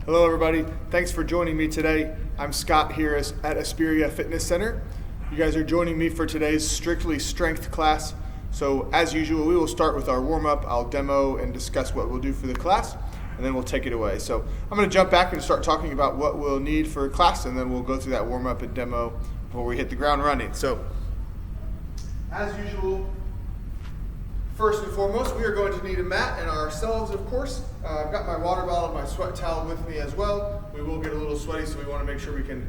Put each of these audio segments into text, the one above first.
Hello everybody, thanks for joining me today. I'm Scott here at Aspiria Fitness Center. You guys are joining me for today's strictly strength class. So as usual, we will start with our warm-up. I'll demo and discuss what we'll do for the class, and then we'll take it away. So I'm going to jump back and start talking about what we'll need for class, and then we'll go through that warm-up and demo before we hit the ground running. So as usual, first and foremost, we are going to need a mat and ourselves, of course. I've got my water bottle and my sweat towel with me as well. We will get a little sweaty, so we want to make sure we can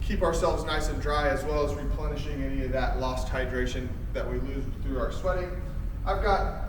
keep ourselves nice and dry, as well as replenishing any of that lost hydration that we lose through our sweating. I've got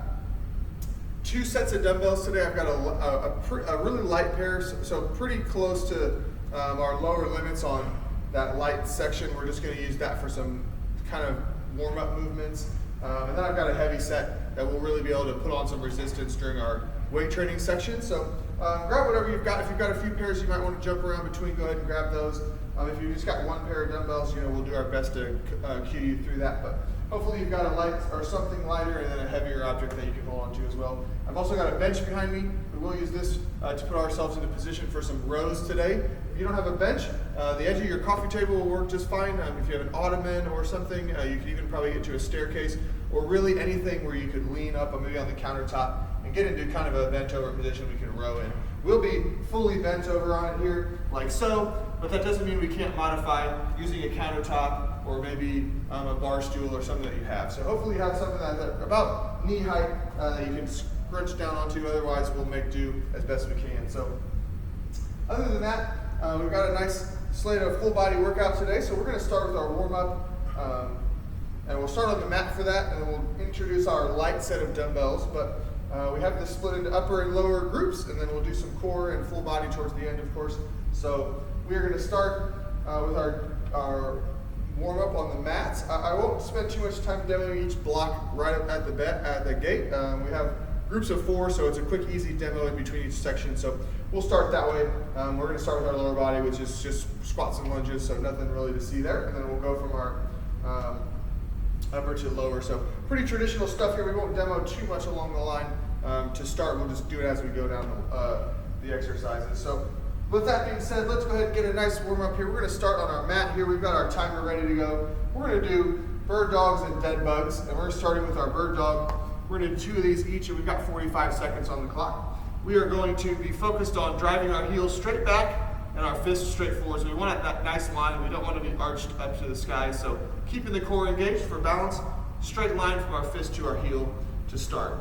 2 sets of dumbbells today. I've got a really light pair, so pretty close to our lower limits on that light section. We're just going to use that for some kind of warm-up movements. And then I've got a heavy set that will really be able to put on some resistance during our weight training section. So grab whatever you've got. If you've got a few pairs you might want to jump around between, go ahead and grab those. If you've just got 1 pair of dumbbells, we'll do our best to cue you through that. But hopefully you've got a light or something lighter and then a heavier object that you can hold on to as well. I've also got a bench behind me. We will use this to put ourselves into position for some rows today. If you don't have a bench, the edge of your coffee table will work just fine. If you have an ottoman or something, you can even probably get to a staircase, or really anything where you could lean up, or maybe on the countertop, and get into kind of a bent over position we can row in. We'll be fully bent over on it here, like so, but that doesn't mean we can't modify using a countertop or maybe a bar stool or something that you have. So hopefully you have something that's about knee height that you can scrunch down onto. Otherwise we'll make do as best we can. So other than that, we've got a nice slate of full body workout today. So we're going to start with our warm up. And we'll start on the mat for that, and then we'll introduce our light set of dumbbells. But we have this split into upper and lower groups, and then we'll do some core and full body towards the end, of course. So we're going to start with our warm up on the mats. I won't spend too much time demoing each block right at the gate. We have groups of 4, so it's a quick, easy demo in between each section. So we'll start that way. We're going to start with our lower body, which is just squats and lunges, so nothing really to see there. And then we'll go from our upper to lower. So pretty traditional stuff here. We won't demo too much along the line to start. We'll just do it as we go down the exercises. So with that being said, let's go ahead and get a nice warm up here. We're going to start on our mat here. We've got our timer ready to go. We're going to do bird dogs and dead bugs, and we're starting with our bird dog. We're going to do 2 of these each, and we've got 45 seconds on the clock. We are going to be focused on driving our heels straight back and our fists straight forward. So we want that nice line. We don't want to be arched up to the sky. So keeping the core engaged for balance, straight line from our fist to our heel to start.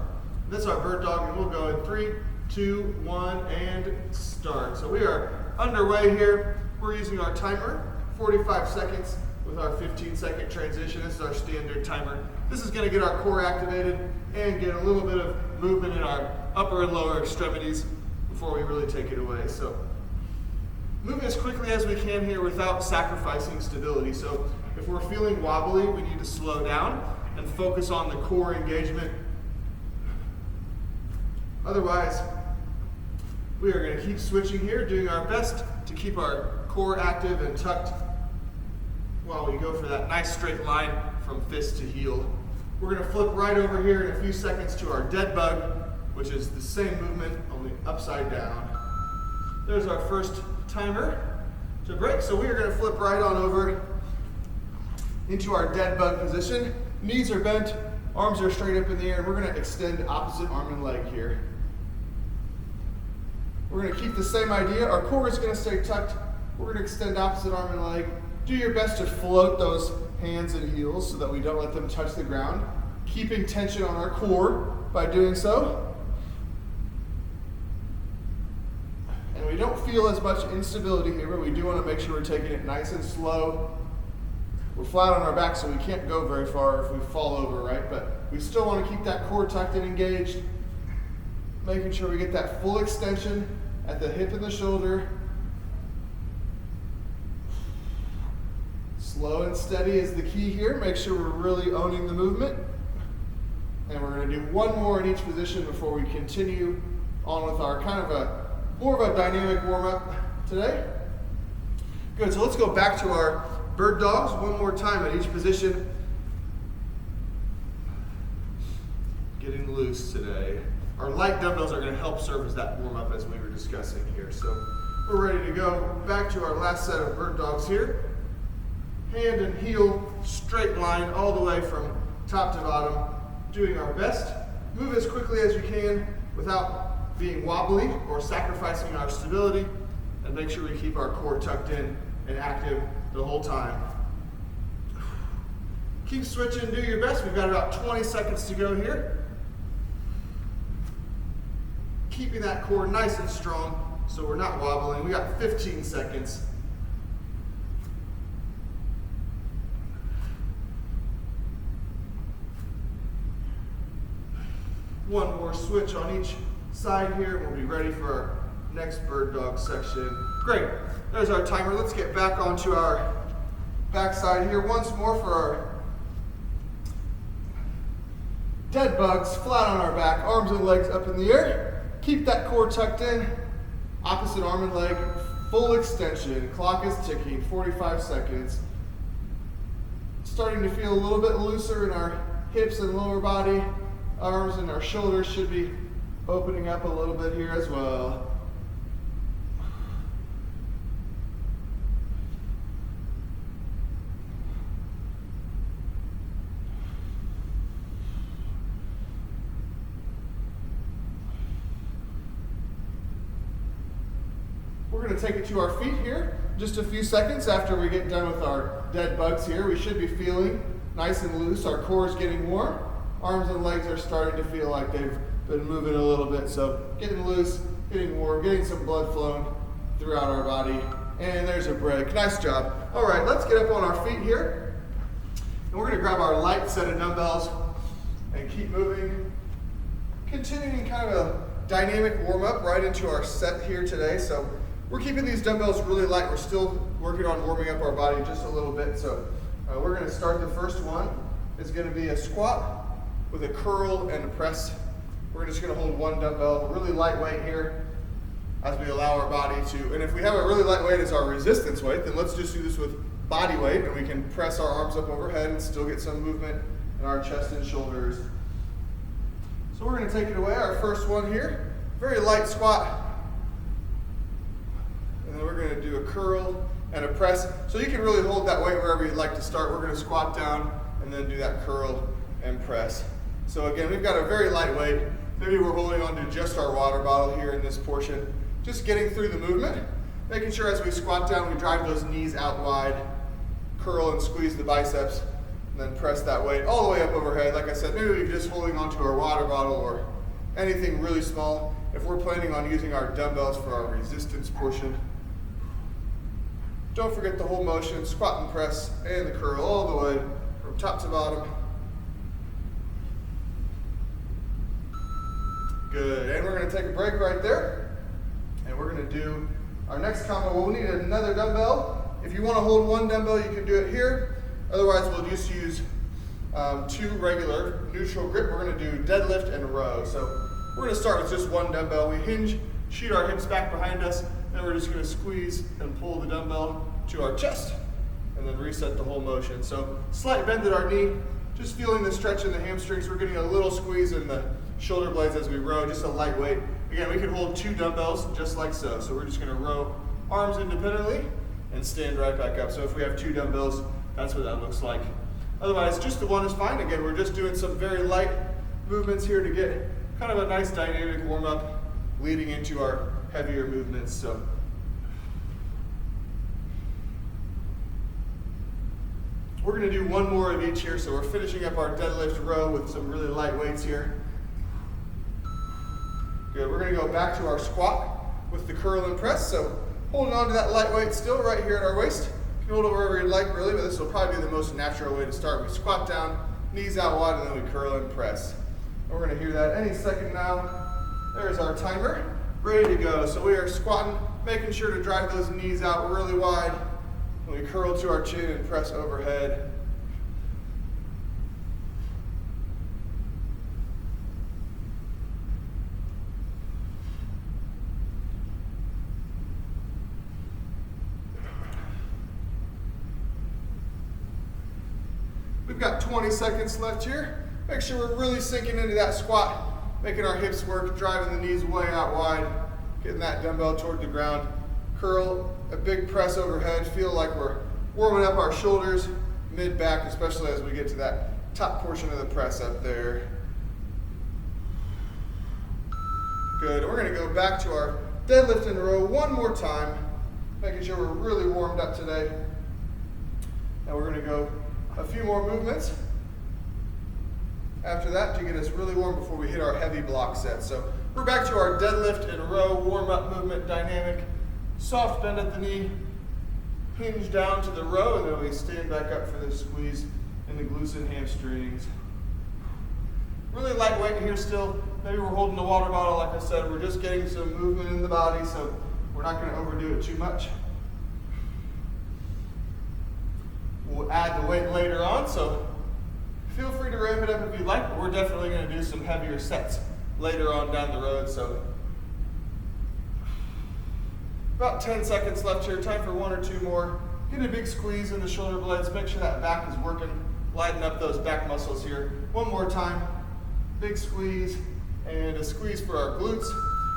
This is our bird dog, and we'll go in 3, 2, 1, and start. So we are underway here. We're using our timer, 45 seconds with our 15-second transition. This is our standard timer. This is going to get our core activated and get a little bit of movement in our upper and lower extremities before we really take it away. So moving as quickly as we can here without sacrificing stability. So if we're feeling wobbly, we need to slow down and focus on the core engagement. Otherwise, we are going to keep switching here, doing our best to keep our core active and tucked while we go for that nice straight line from fist to heel. We're going to flip right over here in a few seconds to our dead bug, which is the same movement, only upside down. There's our first timer to break. So we are going to flip right on over into our dead bug position. Knees are bent, arms are straight up in the air, and we're going to extend opposite arm and leg here. We're going to keep the same idea. Our core is going to stay tucked. We're going to extend opposite arm and leg. Do your best to float those hands and heels so that we don't let them touch the ground. Keeping tension on our core by doing so. And we don't feel as much instability here, but we do want to make sure we're taking it nice and slow. We're flat on our back, so we can't go very far if we fall over, right? But we still want to keep that core tucked and engaged, making sure we get that full extension at the hip and the shoulder. Slow and steady is the key here. Make sure we're really owning the movement. And we're going to do 1 more in each position before we continue on with our kind of more of a dynamic warm-up today. Good, so let's go back to our bird dogs 1 more time at each position. Getting loose today. Our light dumbbells are going to help serve as that warm-up as we were discussing here. So We're ready to go back to our last set of bird dogs here. Hand and heel, straight line all the way from top to bottom, doing our best. Move as quickly as you can without being wobbly or sacrificing our stability, and make sure we keep our core tucked in and active the whole time. Keep switching, do your best. We've got about 20 seconds to go here. Keeping that core nice and strong so we're not wobbling. We got 15 seconds. One more switch on each side here, and we'll be ready for our next bird dog section. Great, there's our timer. Let's get back onto our back side here once more for our dead bugs, flat on our back, arms and legs up in the air. Keep that core tucked in. Opposite arm and leg, full extension. Clock is ticking, 45 seconds. Starting to feel a little bit looser in our hips and lower body. Arms and our shoulders should be opening up a little bit here as well. We're going to take it to our feet here. Just a few seconds after we get done with our dead bugs here, we should be feeling nice and loose. Our core is getting warm. Arms and legs are starting to feel like they've been moving a little bit. So getting loose, getting warm, getting some blood flowing throughout our body. And there's a break. Nice job. All right, let's get up on our feet here. And we're going to grab our light set of dumbbells and keep moving. Continuing kind of a dynamic warm up right into our set here today. So we're keeping these dumbbells really light. We're still working on warming up our body just a little bit. So we're going to start. The first one is going to be a squat with a curl and a press. We're just going to hold one dumbbell, really lightweight here, as we allow our body to, and if we have a really lightweight as our resistance weight, then let's just do this with body weight, and we can press our arms up overhead and still get some movement in our chest and shoulders. So we're going to take it away, our first one here, very light squat, and then we're going to do a curl and a press. So you can really hold that weight wherever you'd like to start. We're going to squat down and then do that curl and press. So again, we've got a very light weight. Maybe we're holding on to just our water bottle here in this portion. Just getting through the movement, making sure as we squat down, we drive those knees out wide, curl and squeeze the biceps, and then press that weight all the way up overhead. Like I said, maybe we're just holding onto our water bottle or anything really small if we're planning on using our dumbbells for our resistance portion. Don't forget the whole motion, squat and press, and the curl all the way from top to bottom. Good, and we're going to take a break right there, and we're going to do our next combo. We'll need another dumbbell. If you want to hold one dumbbell, you can do it here. Otherwise, we'll just use two regular neutral grip. We're going to do deadlift and row. So we're going to start with just one dumbbell. We hinge, shoot our hips back behind us, then we're just going to squeeze and pull the dumbbell to our chest, and then reset the whole motion. So slight bend at our knee, just feeling the stretch in the hamstrings. We're getting a little squeeze in the shoulder blades as we row, just a lightweight. Again, we can hold two dumbbells just like so. So we're just going to row arms independently and stand right back up. So if we have two dumbbells, that's what that looks like. Otherwise, just the one is fine. Again, we're just doing some very light movements here to get kind of a nice dynamic warm up leading into our heavier movements. So we're going to do one more of each here. So we're finishing up our deadlift row with some really light weights here. Good, we're going to go back to our squat with the curl and press. So holding on to that light weight still right here at our waist. You can hold it wherever you'd like really, but this will probably be the most natural way to start. We squat down, knees out wide, and then we curl and press. And we're going to hear that any second now. There's our timer, ready to go. So we are squatting, making sure to drive those knees out really wide. And we curl to our chin and press overhead. We've got 20 seconds left here. Make sure we're really sinking into that squat, making our hips work, driving the knees way out wide, getting that dumbbell toward the ground, curl, a big press overhead. Feel like we're warming up our shoulders, mid-back, especially as we get to that top portion of the press up there. Good. We're going to go back to our deadlift in a row one more time, making sure we're really warmed up today. And we're going to go a few more movements after that to get us really warm before we hit our heavy block set. So we're back to our deadlift in a row, warm-up movement, dynamic, soft bend at the knee, hinge down to the row, and then we stand back up for this squeeze in the glutes and hamstrings. Really lightweight here still. Maybe we're holding the water bottle, like I said. We're just getting some movement in the body, so we're not going to overdo it too much. We'll add the weight later on, so feel free to ramp it up if you'd like, but we're definitely going to do some heavier sets later on down the road. So about 10 seconds left here. Time for one or two more. Get a big squeeze in the shoulder blades. Make sure that back is working. Lighten up those back muscles here. One more time. Big squeeze and a squeeze for our glutes.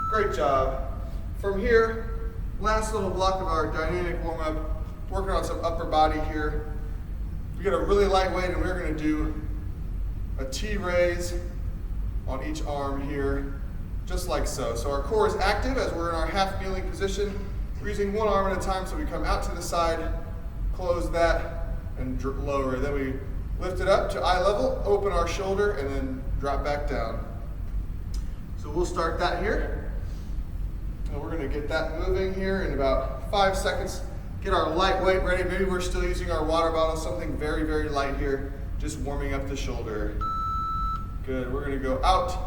Great job. From here, last little block of our dynamic warm-up, working on some upper body here. We got a really lightweight, and we're going to do a T-raise on each arm here, just like so. So our core is active as we're in our half kneeling position. We're using one arm at a time, so we come out to the side, close that, and lower. Then we lift it up to eye level, open our shoulder, and then drop back down. So we'll start that here. And we're going to get that moving here in about 5 seconds. Get our light weight ready. Maybe we're still using our water bottle, something very, very light here, just warming up the shoulder. Good. We're going to go out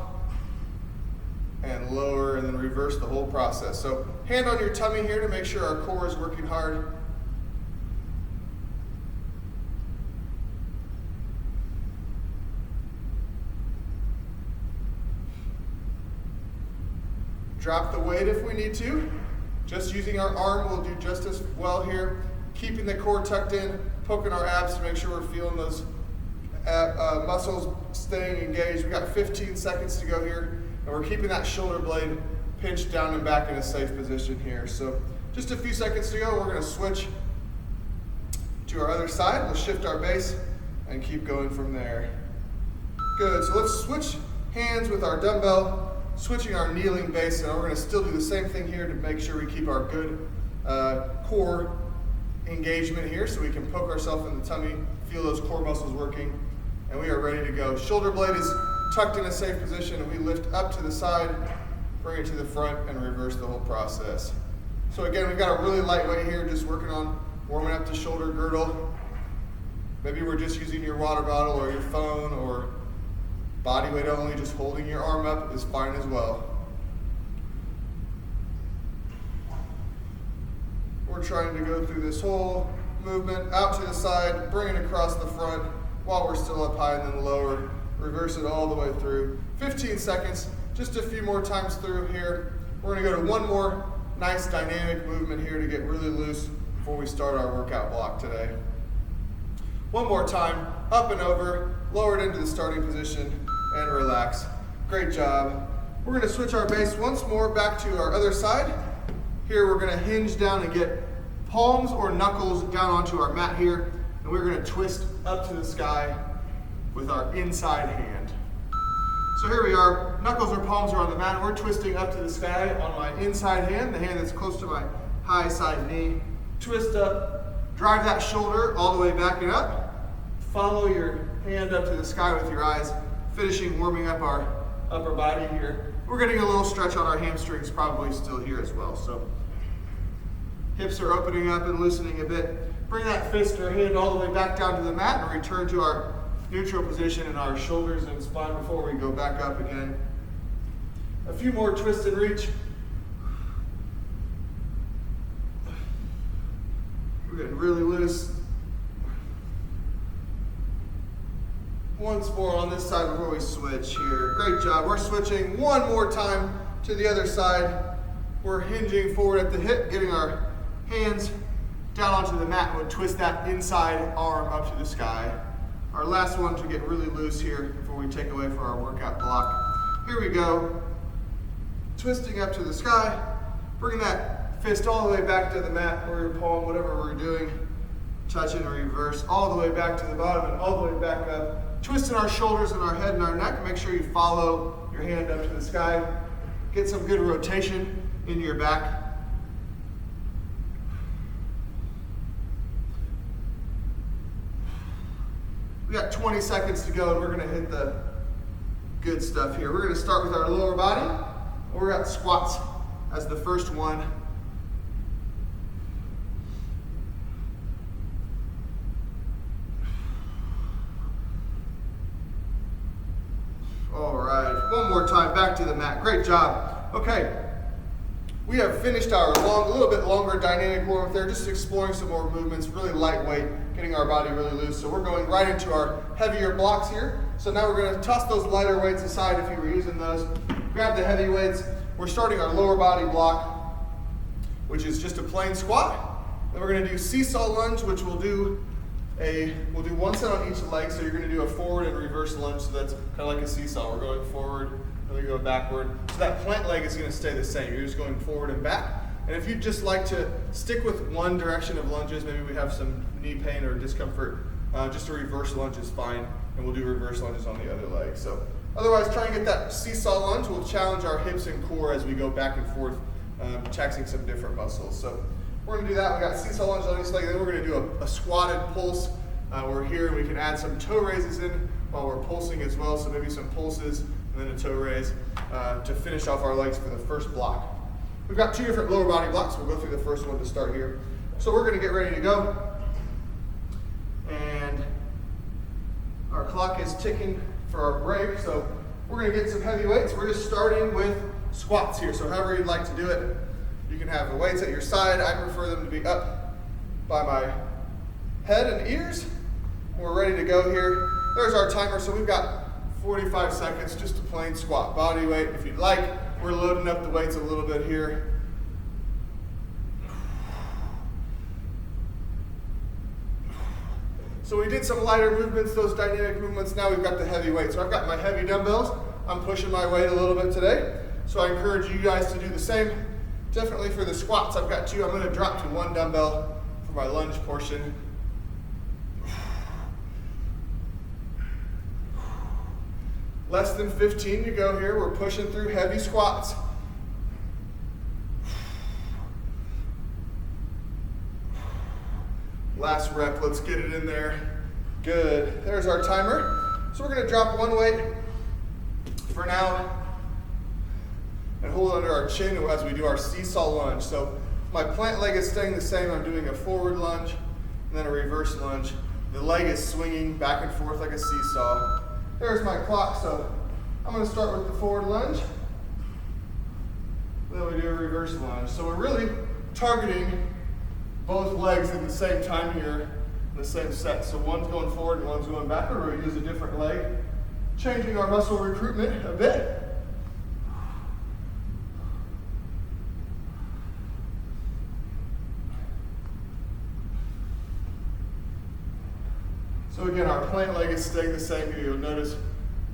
and lower and then reverse the whole process. So hand on your tummy here to make sure our core is working hard. Drop the weight if we need to. Just using our arm will do just as well here. Keeping the core tucked in, poking our abs to make sure we're feeling those muscles staying engaged. We got 15 seconds to go here, and we're keeping that shoulder blade pinched down and back in a safe position here. So just a few seconds to go. We're going to switch to our other side. We'll shift our base and keep going from there. Good. So let's switch hands with our dumbbell. Switching our kneeling base, and we're going to still do the same thing here to make sure we keep our good core engagement here, so we can poke ourselves in the tummy, feel those core muscles working, and we are ready to go. Shoulder blade is tucked in a safe position, and we lift up to the side, bring it to the front, and reverse the whole process. So again, we've got a really lightweight here, just working on warming up the shoulder girdle. Maybe we're just using your water bottle or your phone, or body weight only, just holding your arm up is fine as well. We're trying to go through this whole movement, out to the side, bring it across the front while we're still up high and then lower. Reverse it all the way through. 15 seconds, just a few more times through here. We're gonna go to one more nice dynamic movement here to get really loose before we start our workout block today. One more time, up and over, lower it into the starting position, and relax. Great job. We're going to switch our base once more back to our other side. Here we're going to hinge down and get palms or knuckles down onto our mat here, and we're going to twist up to the sky with our inside hand. So here we are, knuckles or palms are on the mat, and we're twisting up to the sky on my inside hand, the hand that's close to my high side knee. Twist up, drive that shoulder all the way back and up. Follow your hand up to the sky with your eyes, finishing warming up our upper body here. We're getting a little stretch on our hamstrings probably still here as well. So hips are opening up and loosening a bit. Bring that fist or hand all the way back down to the mat and return to our neutral position in our shoulders and spine before we go back up again. A few more twist and reach. We're getting really loose. Once more on this side before we switch here. Great job. We're switching one more time to the other side. We're hinging forward at the hip, getting our hands down onto the mat. We'll twist that inside arm up to the sky. Our last one to get really loose here before we take away for our workout block. Here we go. Twisting up to the sky. Bring that fist all the way back to the mat or your palm, whatever we're doing. Touch and reverse all the way back to the bottom and all the way back up. Twisting our shoulders and our head and our neck. Make sure you follow your hand up to the sky. Get some good rotation in your back. We got 20 seconds to go and we're gonna hit the good stuff here. We're gonna start with our lower body. We're got squats as the first one. All right, one more time, back to the mat. Great job. Okay, we have finished our a little bit longer dynamic warm-up there, just exploring some more movements, really lightweight, getting our body really loose. So we're going right into our heavier blocks here. So now we're gonna toss those lighter weights aside if you were using those. Grab the heavy weights. We're starting our lower body block, which is just a plain squat. Then we're gonna do seesaw lunge, which we'll do one set on each leg. So you're gonna do a forward and reverse lunge. So that's kind of like a seesaw. We're going forward, then we go backward. So that plant leg is gonna stay the same. You're just going forward and back. And if you'd just like to stick with one direction of lunges, maybe we have some knee pain or discomfort, just a reverse lunge is fine. And we'll do reverse lunges on the other leg. So otherwise, try and get that seesaw lunge. We'll challenge our hips and core as we go back and forth, taxing some different muscles. So we're gonna do that. We got seesaw lunge on each leg. Then we're gonna do a squatted pulse. We're here and we can add some toe raises in while we're pulsing as well. So maybe some pulses and then a toe raise to finish off our legs for the first block. We've got two different lower body blocks. We'll go through the first one to start here. So we're gonna get ready to go. And our clock is ticking for our break. So we're gonna get some heavy weights. We're just starting with squats here. So however you'd like to do it, you can have the weights at your side. I prefer them to be up by my head and ears. We're ready to go here. There's our timer. So we've got 45 seconds, just a plain squat. Body weight, if you'd like. We're loading up the weights a little bit here. So we did some lighter movements, those dynamic movements. Now we've got the heavy weight. So I've got my heavy dumbbells. I'm pushing my weight a little bit today. So I encourage you guys to do the same. Definitely for the squats, I've got two. I'm gonna drop to one dumbbell for my lunge portion. Less than 15 to go here. We're pushing through heavy squats. Last rep, let's get it in there. Good, there's our timer. So we're gonna drop one weight for now and hold under our chin as we do our seesaw lunge. So my plant leg is staying the same. I'm doing a forward lunge and then a reverse lunge. The leg is swinging back and forth like a seesaw. There's my clock, so I'm gonna start with the forward lunge. Then we do a reverse lunge. So we're really targeting both legs at the same time here, in the same set. So one's going forward and one's going backward, or we use a different leg. Changing our muscle recruitment a bit. So again, our plant leg is staying the same here. You'll notice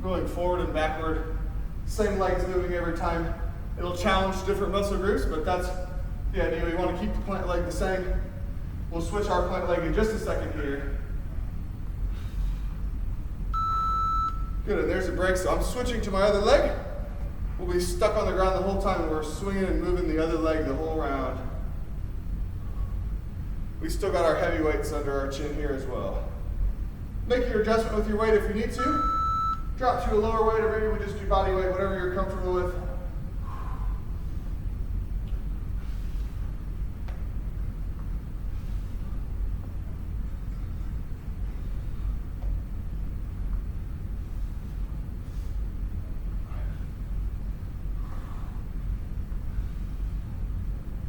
going forward and backward, same legs moving every time. It'll challenge different muscle groups, but that's the idea. We want to keep the plant leg the same. We'll switch our plant leg in just a second here. Good, and there's a break. So I'm switching to my other leg. We'll be stuck on the ground the whole time, and we're swinging and moving the other leg the whole round. We still got our heavy weights under our chin here as well. Make your adjustment with your weight if you need to. Drop to a lower weight, or maybe we just do body weight, whatever you're comfortable with.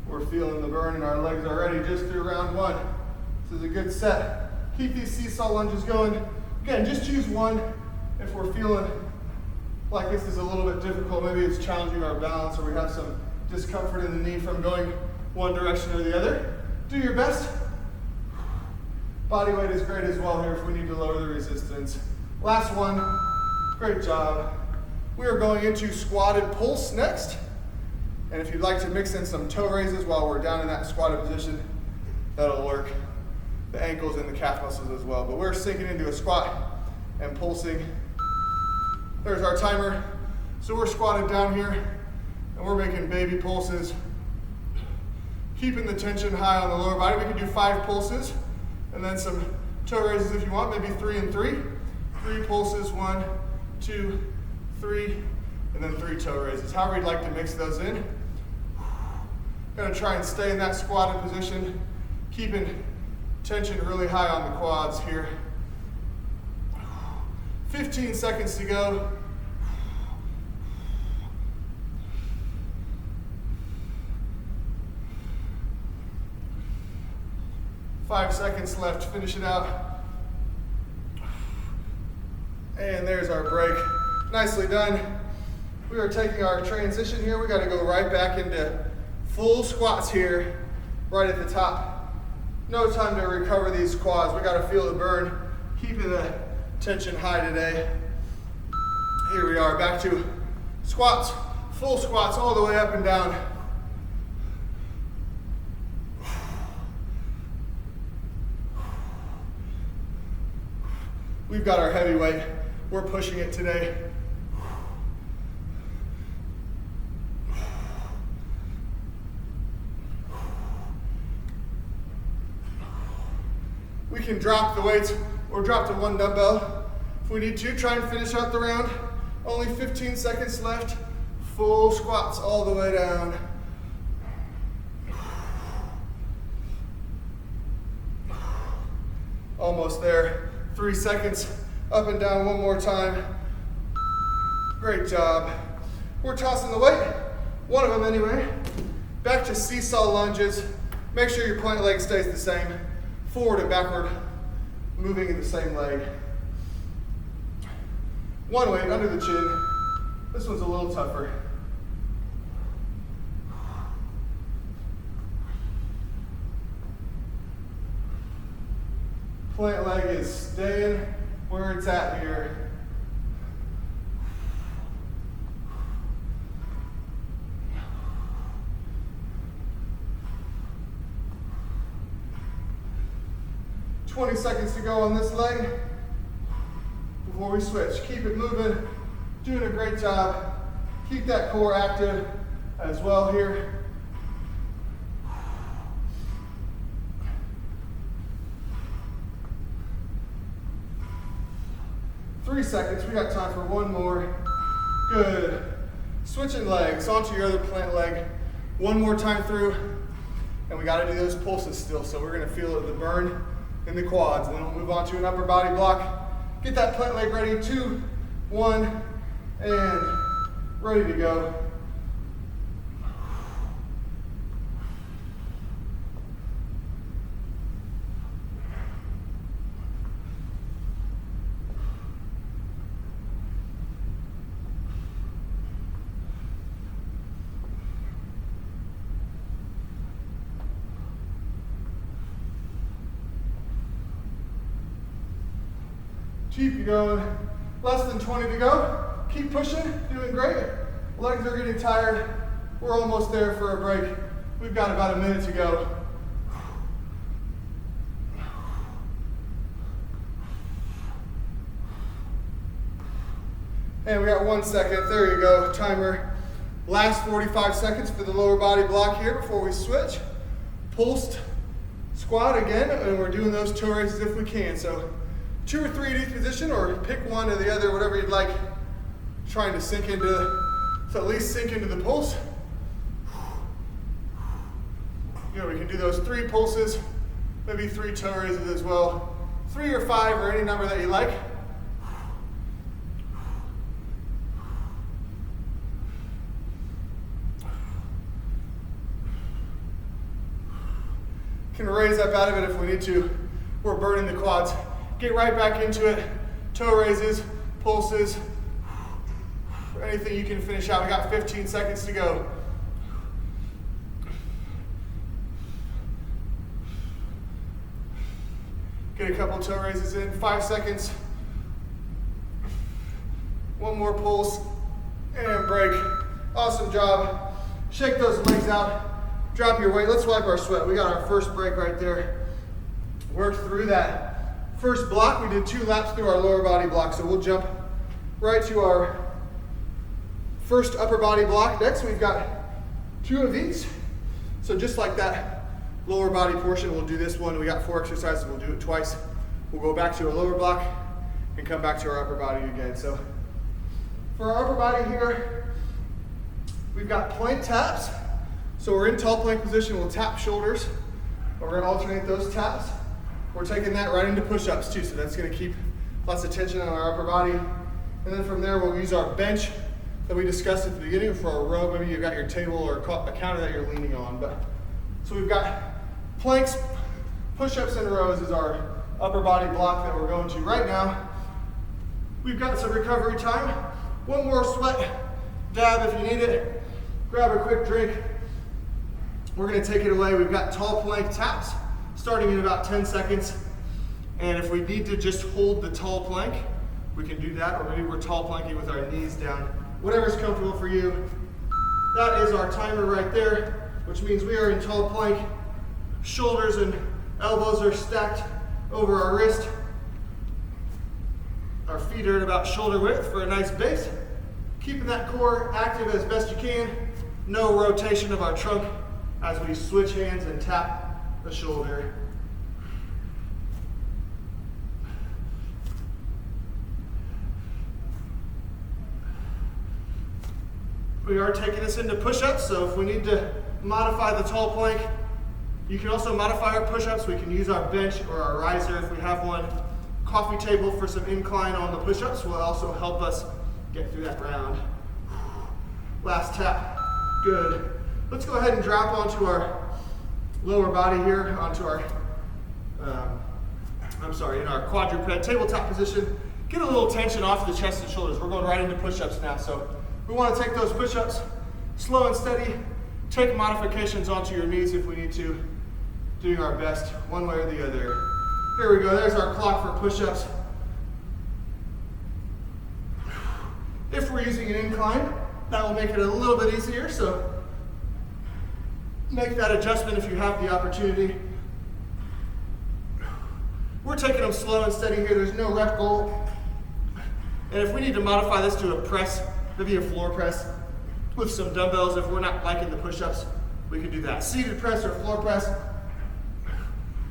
We're feeling the burn in our legs already just through round one. This is a good set. Keep these seesaw lunges going. Again, just choose one if we're feeling like this is a little bit difficult. Maybe it's challenging our balance, or we have some discomfort in the knee from going one direction or the other. Do your best. Body weight is great as well here if we need to lower the resistance. Last one. Great job. We are going into squatted pulse next. And if you'd like to mix in some toe raises while we're down in that squatted position, that'll work the ankles and the calf muscles as well. But we're sinking into a squat and pulsing. There's our timer. So we're squatted down here and we're making baby pulses, keeping the tension high on the lower body. We can do 5 pulses and then some toe raises if you want, maybe 3 and 3. 3 pulses, 1, 2, 3, and then 3 toe raises. However you'd like to mix those in. Gonna try and stay in that squatted position, keeping tension really high on the quads here. 15 seconds to go. Five seconds left, finish it out. And there's our break. Nicely done. We are taking our transition here. We got to go right back into full squats here, right at the top. No time to recover these quads. We got to feel the burn, keeping the tension high today. Here we are, back to squats, full squats all the way up and down. We've got our heavy weight. We're pushing it today. We can drop the weights or drop to 1 dumbbell if we need to. Try and finish out the round. Only 15 seconds left. Full squats all the way down. Almost there. 3 seconds. Up and down one more time. Great job. We're tossing the weight. One of them anyway. Back to seesaw lunges. Make sure your plant leg stays the same. Forward and backward, moving in the same leg. One weight under the chin. This one's a little tougher. Plant leg is staying where it's at here. $20 seconds to go on this leg before we switch. Keep it moving, doing a great job. Keep that core active as well here. Three seconds, we got time for one more. Good. Switching legs onto your other plant leg. One more time through, and we gotta do those pulses still, so we're gonna feel the burn in the quads, and then we'll move on to an upper body block. Get that plant leg ready, 2, 1, and ready to go. Keep going. Less than 20 to go. Keep pushing, doing great. Legs are getting tired. We're almost there for a break. We've got about a minute to go. And we got 1 second. There you go, timer. Last 45 seconds for the lower body block here before we switch. Pulsed squat again, and we're doing those toe raises if we can. So 2 or 3 in each position, or pick one or the other, whatever you'd like. Trying to sink into, to at least sink into the pulse. You know, we can do those 3 pulses, maybe 3 toe raises as well. 3 or 5 or any number that you like. Can raise up out of it if we need to. We're burning the quads. Get right back into it. Toe raises, pulses, anything you can finish out. We got 15 seconds to go. Get a couple toe raises in, 5 seconds. One more pulse and break. Awesome job. Shake those legs out, drop your weight. Let's wipe our sweat. We got our first break right there. Work through that first block. We did 2 laps through our lower body block, so we'll jump right to our first upper body block. Next, we've got 2 of these. So just like that lower body portion, we'll do this one. We got 4 exercises, we'll do it twice. We'll go back to a lower block and come back to our upper body again. So for our upper body here, we've got plank taps. So we're in tall plank position, we'll tap shoulders. We're gonna alternate those taps. We're taking that right into push-ups too, so that's gonna keep lots of tension on our upper body. And then from there, we'll use our bench that we discussed at the beginning for a row. Maybe you've got your table or a counter that you're leaning on. So we've got planks, push-ups, and rows is our upper body block that we're going to right now. We've got some recovery time. One more sweat dab if you need it. Grab a quick drink. We're gonna take it away. We've got tall plank taps starting in about 10 seconds. And if we need to just hold the tall plank, we can do that, or maybe we're tall planking with our knees down. Whatever's comfortable for you. That is our timer right there, which means we are in tall plank. Shoulders and elbows are stacked over our wrist. Our feet are at about shoulder width for a nice base. Keeping that core active as best you can. No rotation of our trunk as we switch hands and tap the shoulder. We are taking this into push-ups, so if we need to modify the tall plank, you can also modify our push-ups. We can use our bench or our riser if we have one. Coffee table for some incline on the push-ups will also help us get through that round. Last tap, good. Let's go ahead and drop onto our lower body here, onto our, in our quadruped tabletop position. Get a little tension off the chest and shoulders. We're going right into push-ups now, so we want to take those push-ups slow and steady. Take modifications onto your knees if we need to. Doing our best, one way or the other. Here we go, there's our clock for push-ups. If we're using an incline, that will make it a little bit easier, so make that adjustment if you have the opportunity. We're taking them slow and steady here, there's no rep goal. And if we need to modify this to a press, maybe a floor press with some dumbbells, if we're not liking the push-ups, we can do that. Seated press or floor press,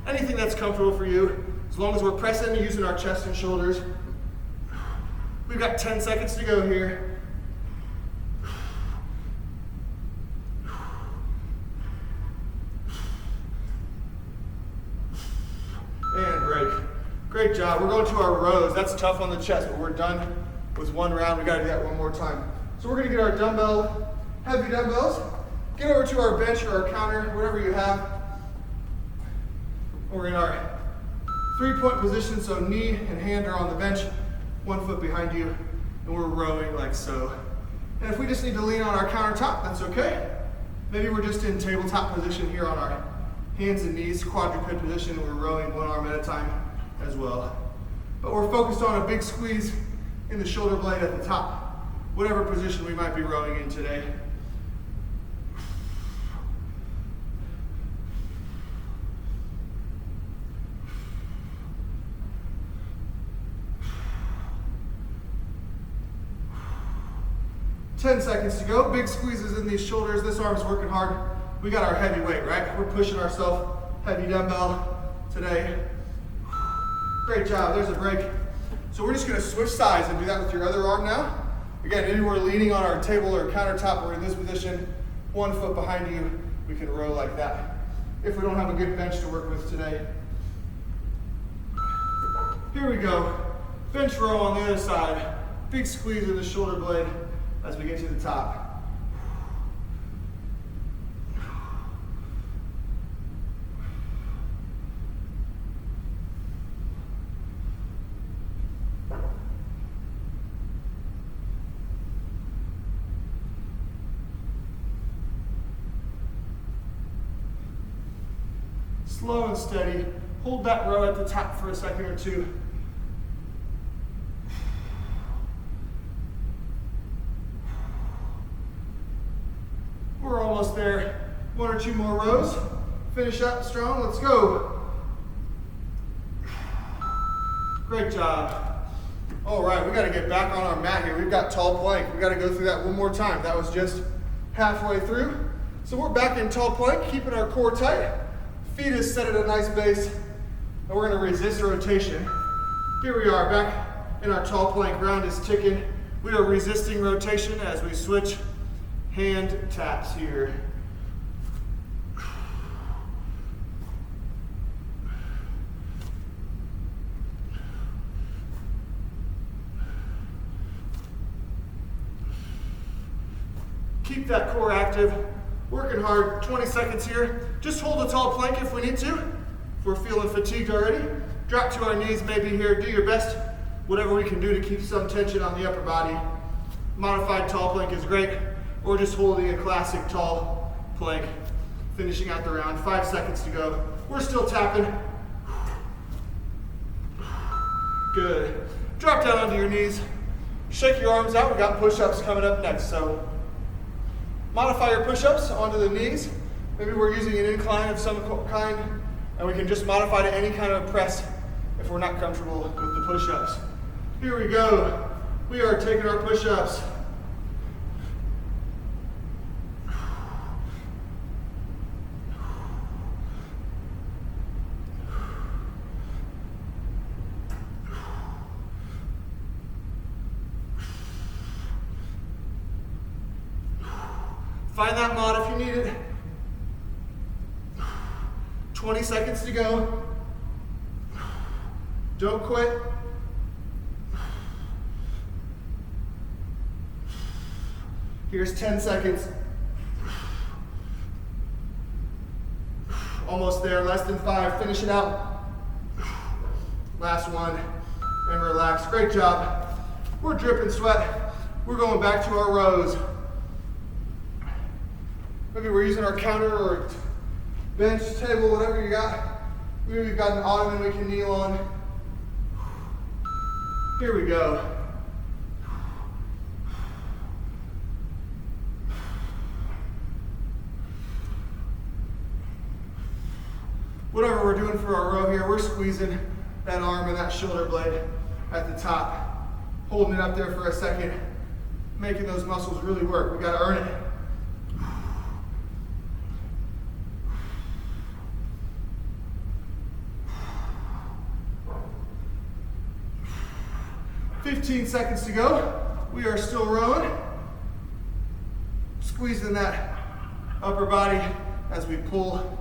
anything that's comfortable for you, as long as we're pressing and using our chest and shoulders. We've got 10 seconds to go here. And break. Great job. We're going to our rows. That's tough on the chest, but we're done with one round. We got to do that one more time. So we're going to get our heavy dumbbells. Get over to our bench or our counter, whatever you have. We're in our 3-point position, so knee and hand are on the bench, 1 foot behind you, and we're rowing like so. And if we just need to lean on our countertop, that's okay. Maybe we're just in tabletop position here on our hands and knees, quadruped position, and we're rowing 1 arm at a time as well. But we're focused on a big squeeze in the shoulder blade at the top, whatever position we might be rowing in today. Ten seconds to go. Big squeezes in these shoulders. This arm's working hard. We got our heavy weight, right? We're pushing ourselves. Heavy dumbbell today. Great job. There's a break. So we're just going to switch sides and do that with your other arm now. Again, maybe we're leaning on our table or countertop. We're in this position. 1 foot behind you. We can row like that. If we don't have a good bench to work with today. Here we go. Bench row on the other side. Big squeeze in the shoulder blade as we get to the top. Slow and steady. Hold that row at the top for a second or two. We're almost or two more rows. Finish up strong, let's go. Great job. All right, we gotta get back on our mat here. We've got tall plank. We gotta go through that one more time. That was just halfway through. So we're back in tall plank, keeping our core tight. Feet is set at a nice base, and we're gonna resist rotation. Here we are, back in our tall plank. Ground is ticking. We are resisting rotation as we switch hand taps here. Keep that core active, working hard, 20 seconds here. Just hold a tall plank if we need to. If we're feeling fatigued already, drop to our knees maybe here. Do your best, whatever we can do to keep some tension on the upper body. Modified tall plank is great, or just holding a classic tall plank. Finishing out the round, 5 seconds to go. We're still tapping. Good. Drop down onto your knees. Shake your arms out. We got push-ups coming up next, so modify your push-ups onto the knees. Maybe we're using an incline of some kind, and we can just modify to any kind of press if we're not comfortable with the push-ups. Here we go. We are taking our push-ups. Find that mod if you need it. 20 seconds to go. Don't quit. Here's 10 seconds. Almost there, less than 5. Finish it out. Last one, and relax. Great job. We're dripping sweat. We're going back to our rows. Maybe we're using our counter or bench, table, whatever you got. Maybe we've got an ottoman we can kneel on. Here we go. Whatever we're doing for our row here, we're squeezing that arm and that shoulder blade at the top, holding it up there for a second, making those muscles really work. We gotta earn it. 15 seconds to go. We are still rowing. Squeezing that upper body as we pull.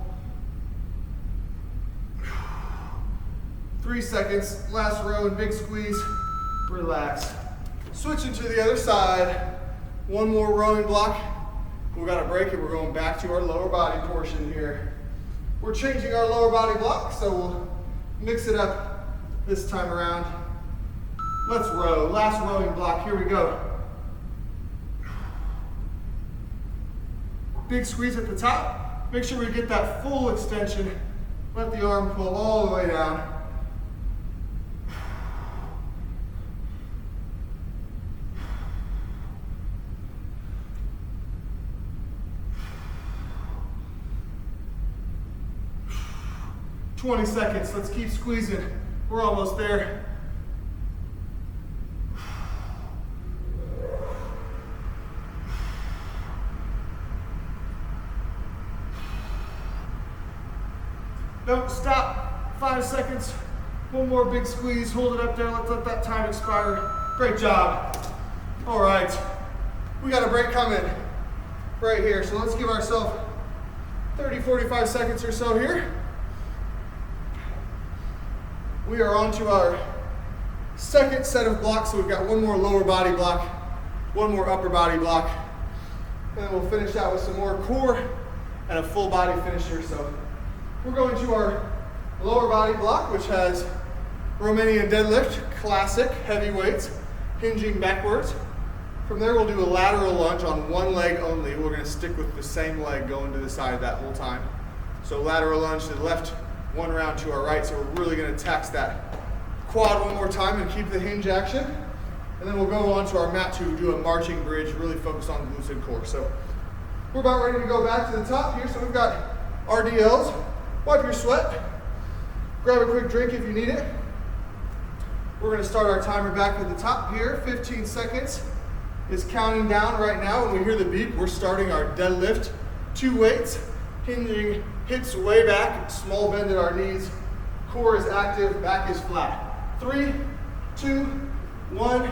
3 seconds, last row, big squeeze, relax. Switching to the other side. One more rowing block. We've got to break it. We're going back to our lower body portion here. We're changing our lower body block, so we'll mix it up this time around. Let's row. Last rowing block. Here we go. Big squeeze at the top. Make sure we get that full extension. Let the arm pull all the way down. "20 seconds. Let's keep squeezing. We're almost there. Don't stop. 5 seconds. One more big squeeze. Hold it up there. Let's let that time expire. Great job. All right. We got a break coming right here. So let's give ourselves 30, 45 seconds or so here. We are on to our second set of blocks. So we've got one more lower body block, one more upper body block. And then we'll finish out with some more core and a full body finisher. So we're going to our lower body block, which has Romanian deadlift, classic, heavy weights, hinging backwards. From there, we'll do a lateral lunge on one leg only. We're going to stick with the same leg going to the side that whole time. So lateral lunge to the left, one round to our right. So we're really going to tax that quad one more time and keep the hinge action. And then we'll go on to our mat to do a marching bridge, really focus on glutes and core. So We're about ready to go back to the top here. So we've got RDLs. Wipe your sweat. Grab a quick drink if you need it. We're going to start our timer back at the top here. 15 seconds is counting down right now. When we hear the beep, we're starting our deadlift. 2 weights, hinging hips way back, small bend at our knees. Core is active, back is flat. 3, 2, 1,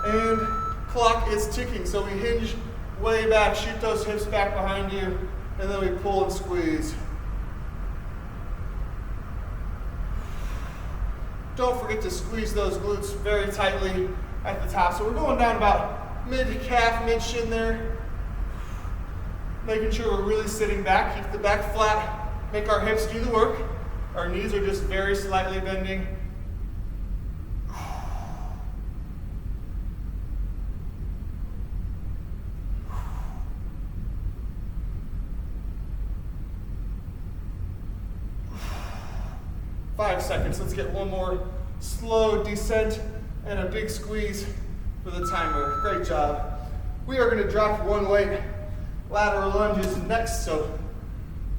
and clock is ticking. So we hinge way back, shoot those hips back behind you, and then we pull and squeeze. Don't forget to squeeze those glutes very tightly at the top. So we're going down about mid-calf, mid-shin there. Making sure we're really sitting back, keep the back flat, make our hips do the work. Our knees are just very slightly bending. Five seconds. Let's get one more slow descent and a big squeeze for the timer. Great job. We are going to drop one weight. Lateral lunges next, so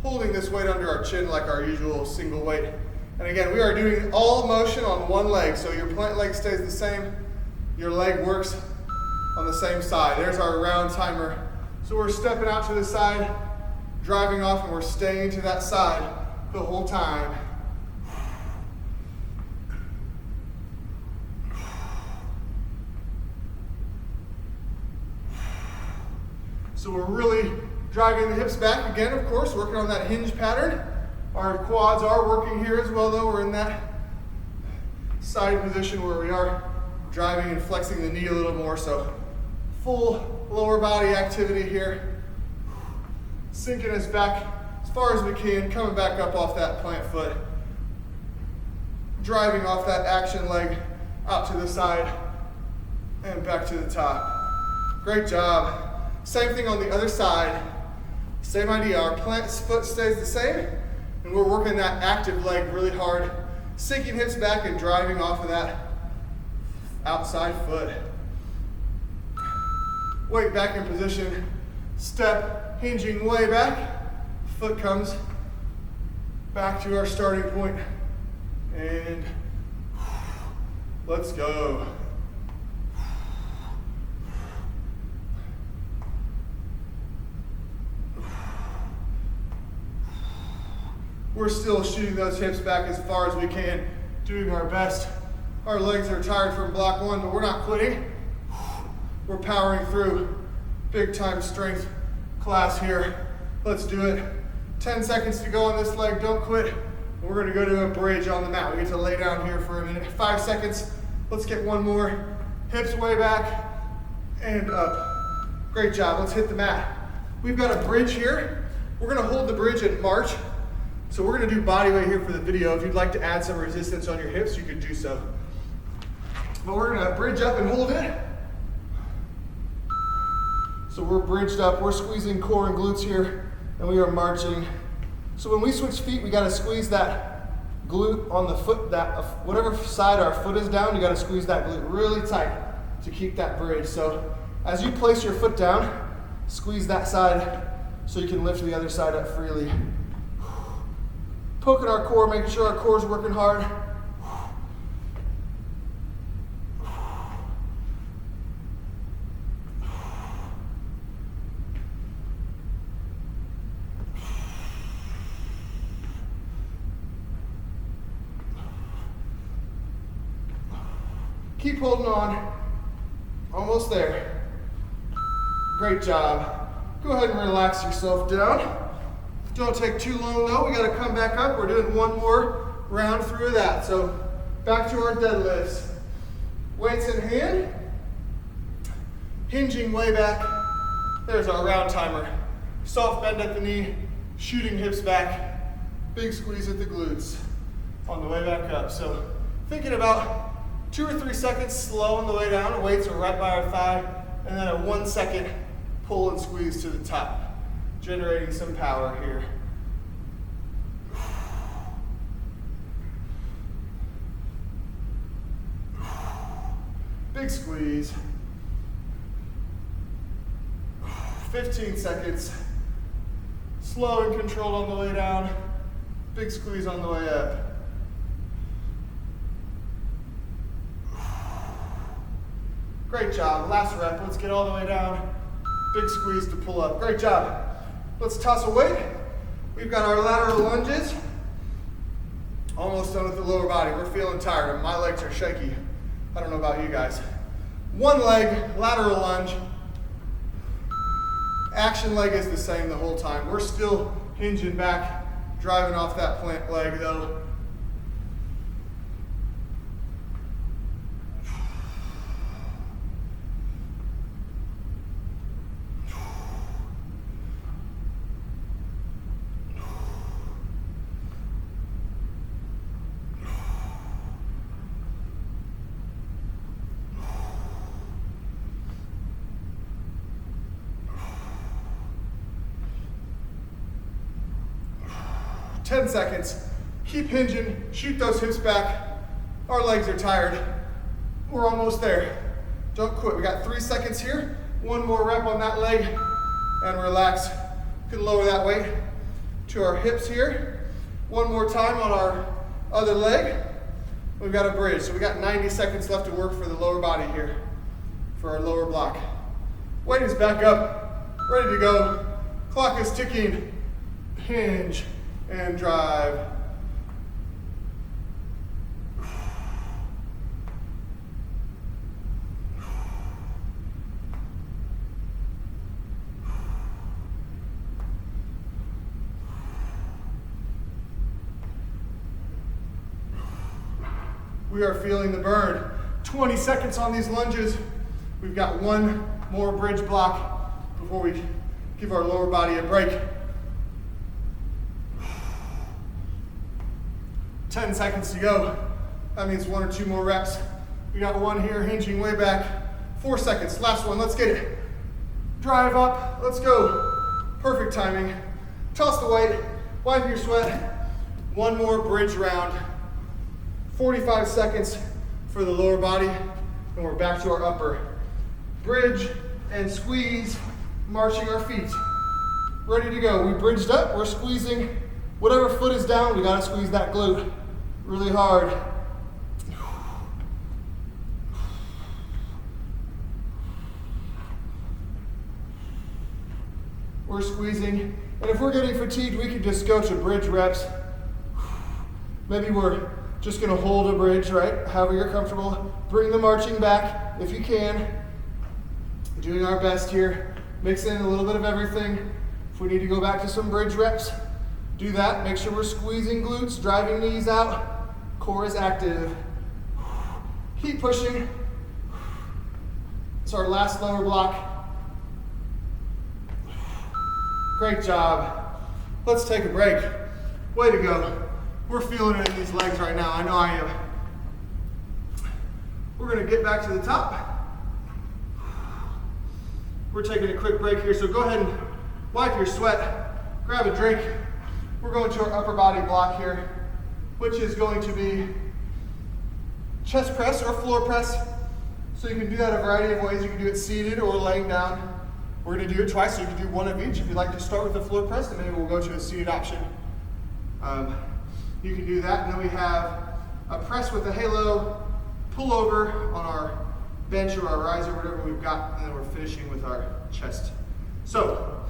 holding this weight under our chin like our usual single weight. And again, we are doing all motion on one leg, so your plant leg stays the same, your leg works on the same side. There's our round timer. So we're stepping out to the side, driving off, and we're staying to that side the whole time. So we're really driving the hips back again, of course, working on that hinge pattern. Our quads are working here as well, though. We're in that side position where we are driving and flexing the knee a little more. So full lower body activity here. Sinking us back as far as we can, coming back up off that plant foot. Driving off that action leg out to the side and back to the top. Great job. Same thing on the other side. Same idea, our plant foot stays the same, and we're working that active leg really hard, sinking hips back and driving off of that outside foot. Weight back in position, step, hinging way back, foot comes back to our starting point, and let's go. We're still shooting those hips back as far as we can, doing our best. Our legs are tired from block 1, but we're not quitting. We're powering through. Big time strength class here. Let's do it. 10 seconds to go on this leg, don't quit. We're gonna go to a bridge on the mat. We get to lay down here for a minute. 5 seconds, let's get one more. Hips way back and up. Great job, let's hit the mat. We've got a bridge here. We're gonna hold the bridge and march. So we're gonna do body weight here for the video. If you'd like to add some resistance on your hips, you could do so. But we're gonna bridge up and hold it. So we're bridged up, we're squeezing core and glutes here, and we are marching. So when we switch feet, we gotta squeeze that glute on the foot, that whatever side our foot is down, you gotta squeeze that glute really tight to keep that bridge. So as you place your foot down, squeeze that side so you can lift the other side up freely. Poking our core, making sure our core is working hard. Keep holding on. Almost there. Great job. Go ahead and relax yourself down. Don't take too long though, we gotta come back up. We're doing one more round through that. So back to our deadlifts. Weights in hand, hinging way back. There's our round timer. Soft bend at the knee, shooting hips back, big squeeze at the glutes on the way back up. So thinking about 2 or 3 seconds slow on the way down, weights are right by our thigh, and then a 1 second pull and squeeze to the top. Generating some power here. Big squeeze. 15 seconds. Slow and controlled on the way down. Big squeeze on the way up. Great job. Last rep. Let's get all the way down. Big squeeze to pull up. Great job. Let's toss a weight. We've got our lateral lunges. Almost done with the lower body. We're feeling tired. My legs are shaky. I don't know about you guys. One leg, lateral lunge. Action leg is the same the whole time. We're still hinging back, driving off that plant leg though. Ten seconds. Keep hinging. Shoot those hips back. Our legs are tired. We're almost there. Don't quit. We got 3 seconds here. One more rep on that leg and relax. You can lower that weight to our hips here. One more time on our other leg. We've got a bridge. So we got 90 seconds left to work for the lower body here, for our lower block. Weight is back up, ready to go. Clock is ticking. Hinge and drive. We are feeling the burn. 20 seconds on these lunges. We've got one more bridge block before we give our lower body a break. 10 seconds to go. That means 1 or 2 more reps. We got one here, hinging way back. 4 seconds, last one, let's get it. Drive up, let's go. Perfect timing. Toss the weight, wipe your sweat. One more bridge round. 45 seconds for the lower body, and we're back to our upper. Bridge and squeeze, marching our feet. Ready to go. We bridged up, we're squeezing. Whatever foot is down, we gotta squeeze that glute really hard. We're squeezing, and if we're getting fatigued, we can just go to bridge reps. Maybe we're just gonna hold a bridge, right? However you're comfortable. Bring the marching back if you can. Doing our best here. Mix in a little bit of everything. If we need to go back to some bridge reps, do that. Make sure we're squeezing glutes, driving knees out. Core is active. Keep pushing. It's our last lower block. Great job. Let's take a break. Way to go. We're feeling it in these legs right now. I know I am. We're gonna get back to the top. We're taking a quick break here, so go ahead and wipe your sweat, grab a drink. We're going to our upper body block here, which is going to be chest press or floor press. So you can do that a variety of ways. You can do it seated or laying down. We're gonna do it twice, so you can do one of each. If you'd like to start with the floor press, then maybe we'll go to a seated option. You can do that, and then we have a press with a halo, pullover on our bench or our riser, whatever we've got, and then we're finishing with our chest. So,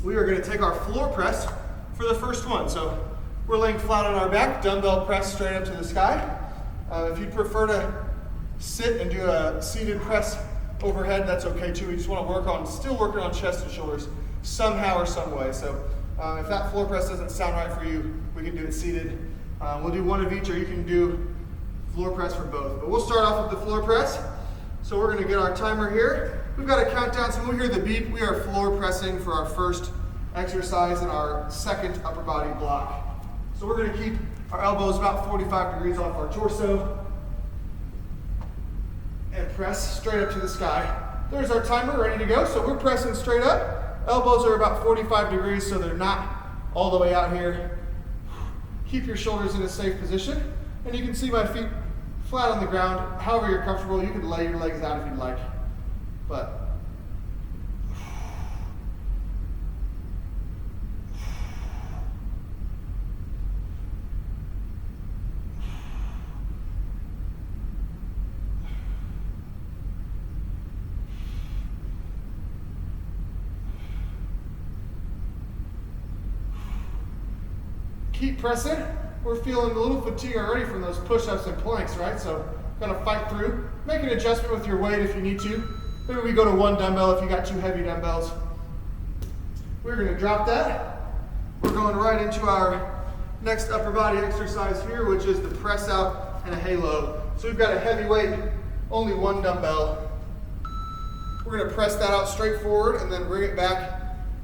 we are gonna take our floor press for the first one. So, we're laying flat on our back, dumbbell press straight up to the sky. If you prefer to sit and do a seated press overhead, that's okay too. We just wanna still working on chest and shoulders somehow or some way. So, if that floor press doesn't sound right for you, we can do it seated. We'll do one of each, or you can do floor press for both. But we'll start off with the floor press. So we're gonna get our timer here. We've got a countdown, so when we hear the beep, we are floor pressing for our first exercise in our second upper body block. So we're gonna keep our elbows about 45 degrees off our torso and press straight up to the sky. There's our timer ready to go. So we're pressing straight up. Elbows are about 45 degrees, so they're not all the way out here. Keep your shoulders in a safe position. And you can see my feet flat on the ground. However you're comfortable, you can lay your legs out if you'd like. But Keep pressing. We're feeling a little fatigue already from those push-ups and planks, right? So gotta fight through. Make an adjustment with your weight if you need to. Maybe we go to one dumbbell if you got 2 heavy dumbbells. We're gonna drop that. We're going right into our next upper body exercise here, which is the press out and a halo. So we've got a heavy weight, only 1 dumbbell. We're gonna press that out straight forward and then bring it back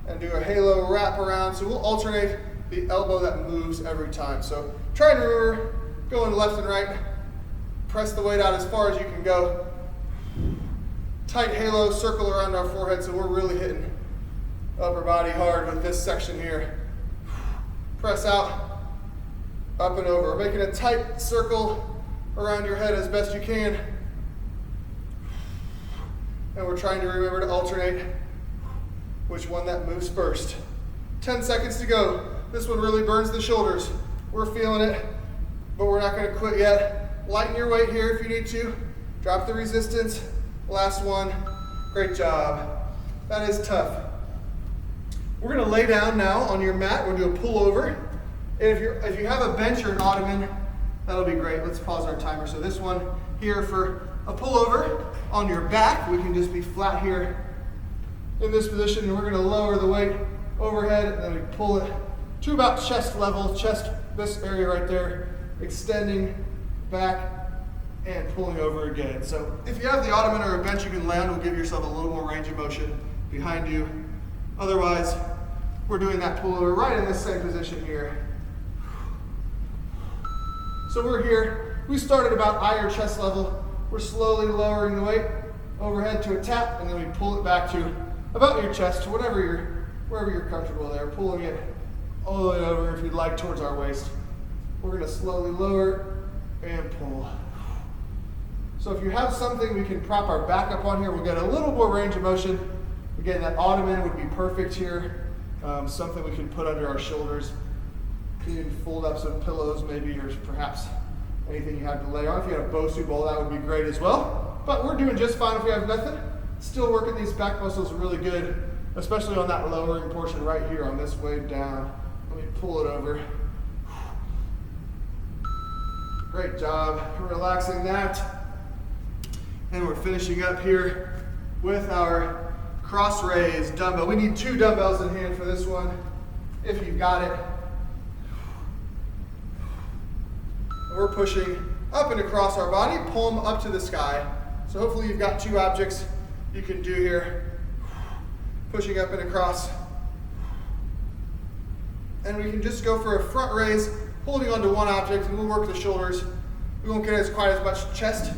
and do a halo wrap around. So we'll alternate the elbow that moves every time. So try to remember going left and right. Press the weight out as far as you can go. Tight halo circle around our forehead, so we're really hitting upper body hard with this section here. Press out, up and over. Making a tight circle around your head as best you can. And we're trying to remember to alternate which one that moves first. 10 seconds to go. This one really burns the shoulders. We're feeling it, but we're not gonna quit yet. Lighten your weight here if you need to. Drop the resistance. Last one. Great job. That is tough. We're gonna lay down now on your mat. We'll do a pullover. And if you have a bench or an ottoman, that'll be great. Let's pause our timer. So this one here for a pullover. On your back, we can just be flat here in this position, and we're gonna lower the weight overhead, and then we pull it to about chest level, this area right there, extending back and pulling over again. So if you have the ottoman or a bench you can lay on, will give yourself a little more range of motion behind you. Otherwise, we're doing that pullover right in this same position here. So we're here. We started about eye or chest level. We're slowly lowering the weight overhead to a tap, and then we pull it back to about your chest, wherever you're comfortable there. Pulling it all the way over, if you'd like, towards our waist. We're gonna slowly lower and pull. So if you have something we can prop our back up on here, we'll get a little more range of motion. Again, that ottoman would be perfect here. Something we can put under our shoulders. You can fold up some pillows maybe, or perhaps anything you have to lay on. If you have a Bosu ball, that would be great as well. But we're doing just fine if we have nothing. Still working these back muscles really good, especially on that lowering portion right here on this way down. Let me pull it over. Great job. Relaxing that. And we're finishing up here with our cross raise dumbbell. We need 2 dumbbells in hand for this one, if you've got it. We're pushing up and across our body, palm up to the sky. So hopefully you've got 2 objects you can do here. Pushing up and across. And we can just go for a front raise, holding onto one object, and we'll work the shoulders. We won't get quite as much chest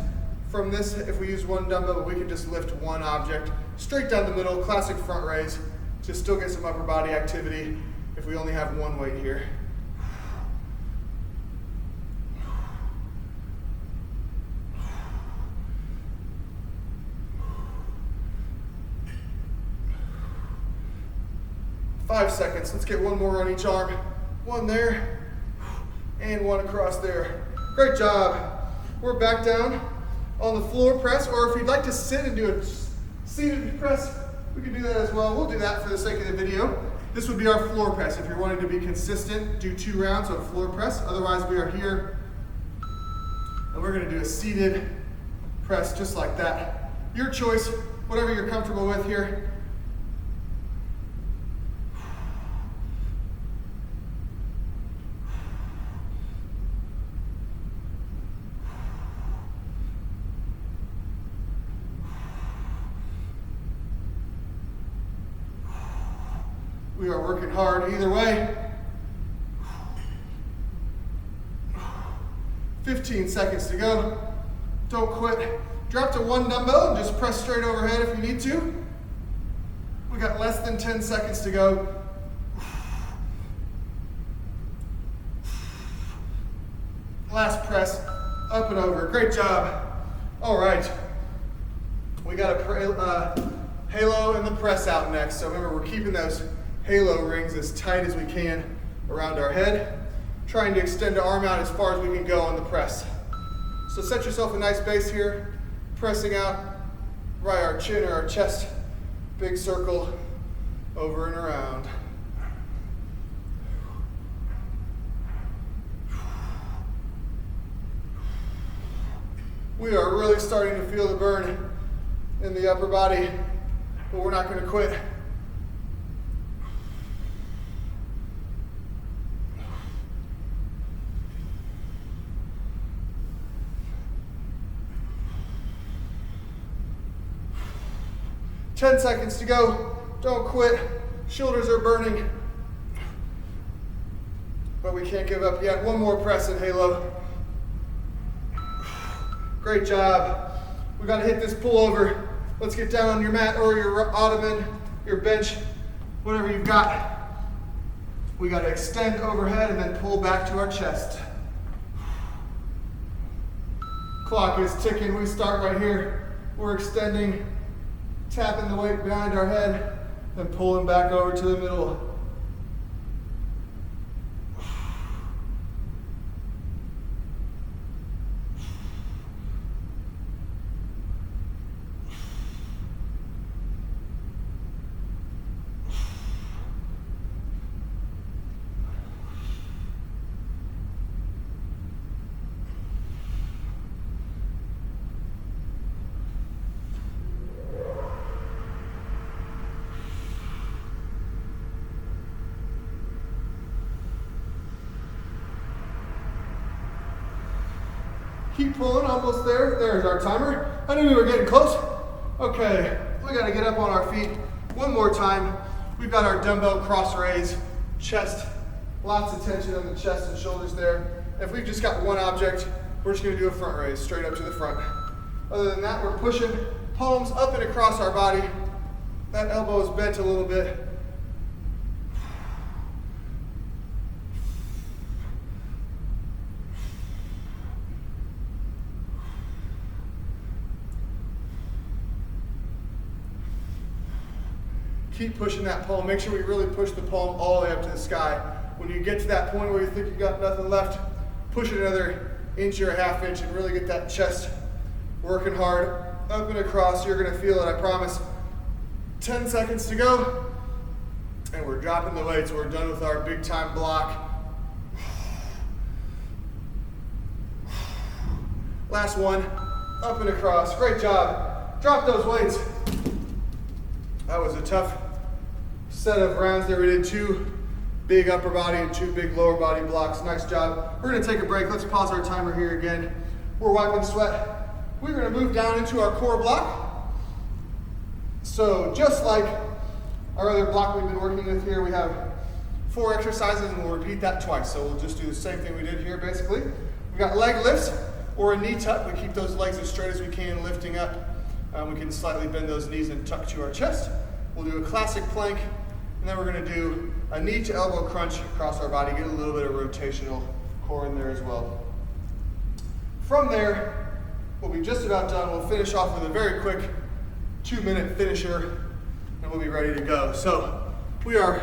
from this if we use 1 dumbbell, but we can just lift 1 object straight down the middle, classic front raise, to still get some upper body activity if we only have 1 weight here. Five seconds. Let's get 1 more on each arm. 1 there, and 1 across there. Great job. We're back down on the floor press, or if you'd like to sit and do a seated press, we can do that as well. We'll do that for the sake of the video. This would be our floor press. If you're wanting to be consistent, do 2 rounds of floor press. Otherwise, we are here, and we're gonna do a seated press just like that. Your choice, whatever you're comfortable with here. We are working hard either way. 15 seconds to go. Don't quit. Drop to 1 dumbbell and just press straight overhead if you need to. We got less than 10 seconds to go. Last press, up and over. Great job. All right. We got a halo and the press out next. So remember, we're keeping those halo rings as tight as we can around our head, trying to extend the arm out as far as we can go on the press. So set yourself a nice base here, pressing out right our chin or our chest, big circle over and around. We are really starting to feel the burn in the upper body, but we're not going to quit. Ten seconds to go. Don't quit. Shoulders are burning, but we can't give up yet. One more press and halo. Great job. We got to hit this pullover. Let's get down on your mat or your ottoman, your bench, whatever you've got. We got to extend overhead and then pull back to our chest. Clock is ticking. We start right here. We're extending, tapping the weight behind our head, and pulling back over to the middle. Keep pulling, almost there. There's our timer. I knew we were getting close. Okay, we gotta get up on our feet one more time. We've got our dumbbell cross raise, chest, lots of tension on the chest and shoulders there. If we've just got one object, we're just gonna do a front raise, straight up to the front. Other than that, we're pushing palms up and across our body. That elbow is bent a little bit. Keep pushing that palm. Make sure we really push the palm all the way up to the sky. When you get to that point where you think you've got nothing left, push it another inch or a half inch and really get that chest working hard. Up and across, you're gonna feel it, I promise. 10 seconds to go. And we're dropping the weights. We're done with our big time block. Last one, up and across. Great job. Drop those weights. That was a tough set of rounds there. We did 2 big upper body and 2 big lower body blocks. Nice job. We're gonna take a break. Let's pause our timer here again. We're wiping sweat. We're gonna move down into our core block. So just like our other block we've been working with here, we have 4 exercises and we'll repeat that twice. So we'll just do the same thing we did here basically. We've got leg lifts or a knee tuck. We keep those legs as straight as we can, lifting up. We can slightly bend those knees and tuck to our chest. We'll do a classic plank, and then we're gonna do a knee to elbow crunch across our body, get a little bit of rotational core in there as well. From there, we'll be just about done. We'll finish off with a very quick 2-minute finisher, and we'll be ready to go. So we are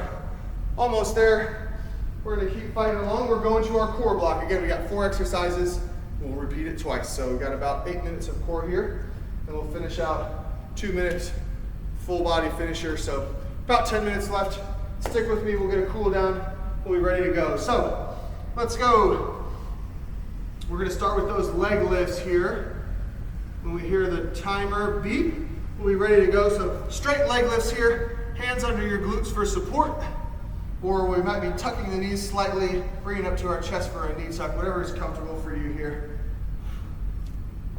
almost there. We're gonna keep fighting along. We're going to our core block. Again, we got 4 exercises. We'll repeat it twice. So we've got about 8 minutes of core here. And we'll finish out 2 minutes, full body finisher. So about 10 minutes left. Stick with me, we'll get a cool down. We'll be ready to go. So let's go. We're gonna start with those leg lifts here. When we hear the timer beep, we'll be ready to go. So straight leg lifts here, hands under your glutes for support. Or we might be tucking the knees slightly, bringing up to our chest for a knee tuck, whatever is comfortable for you here.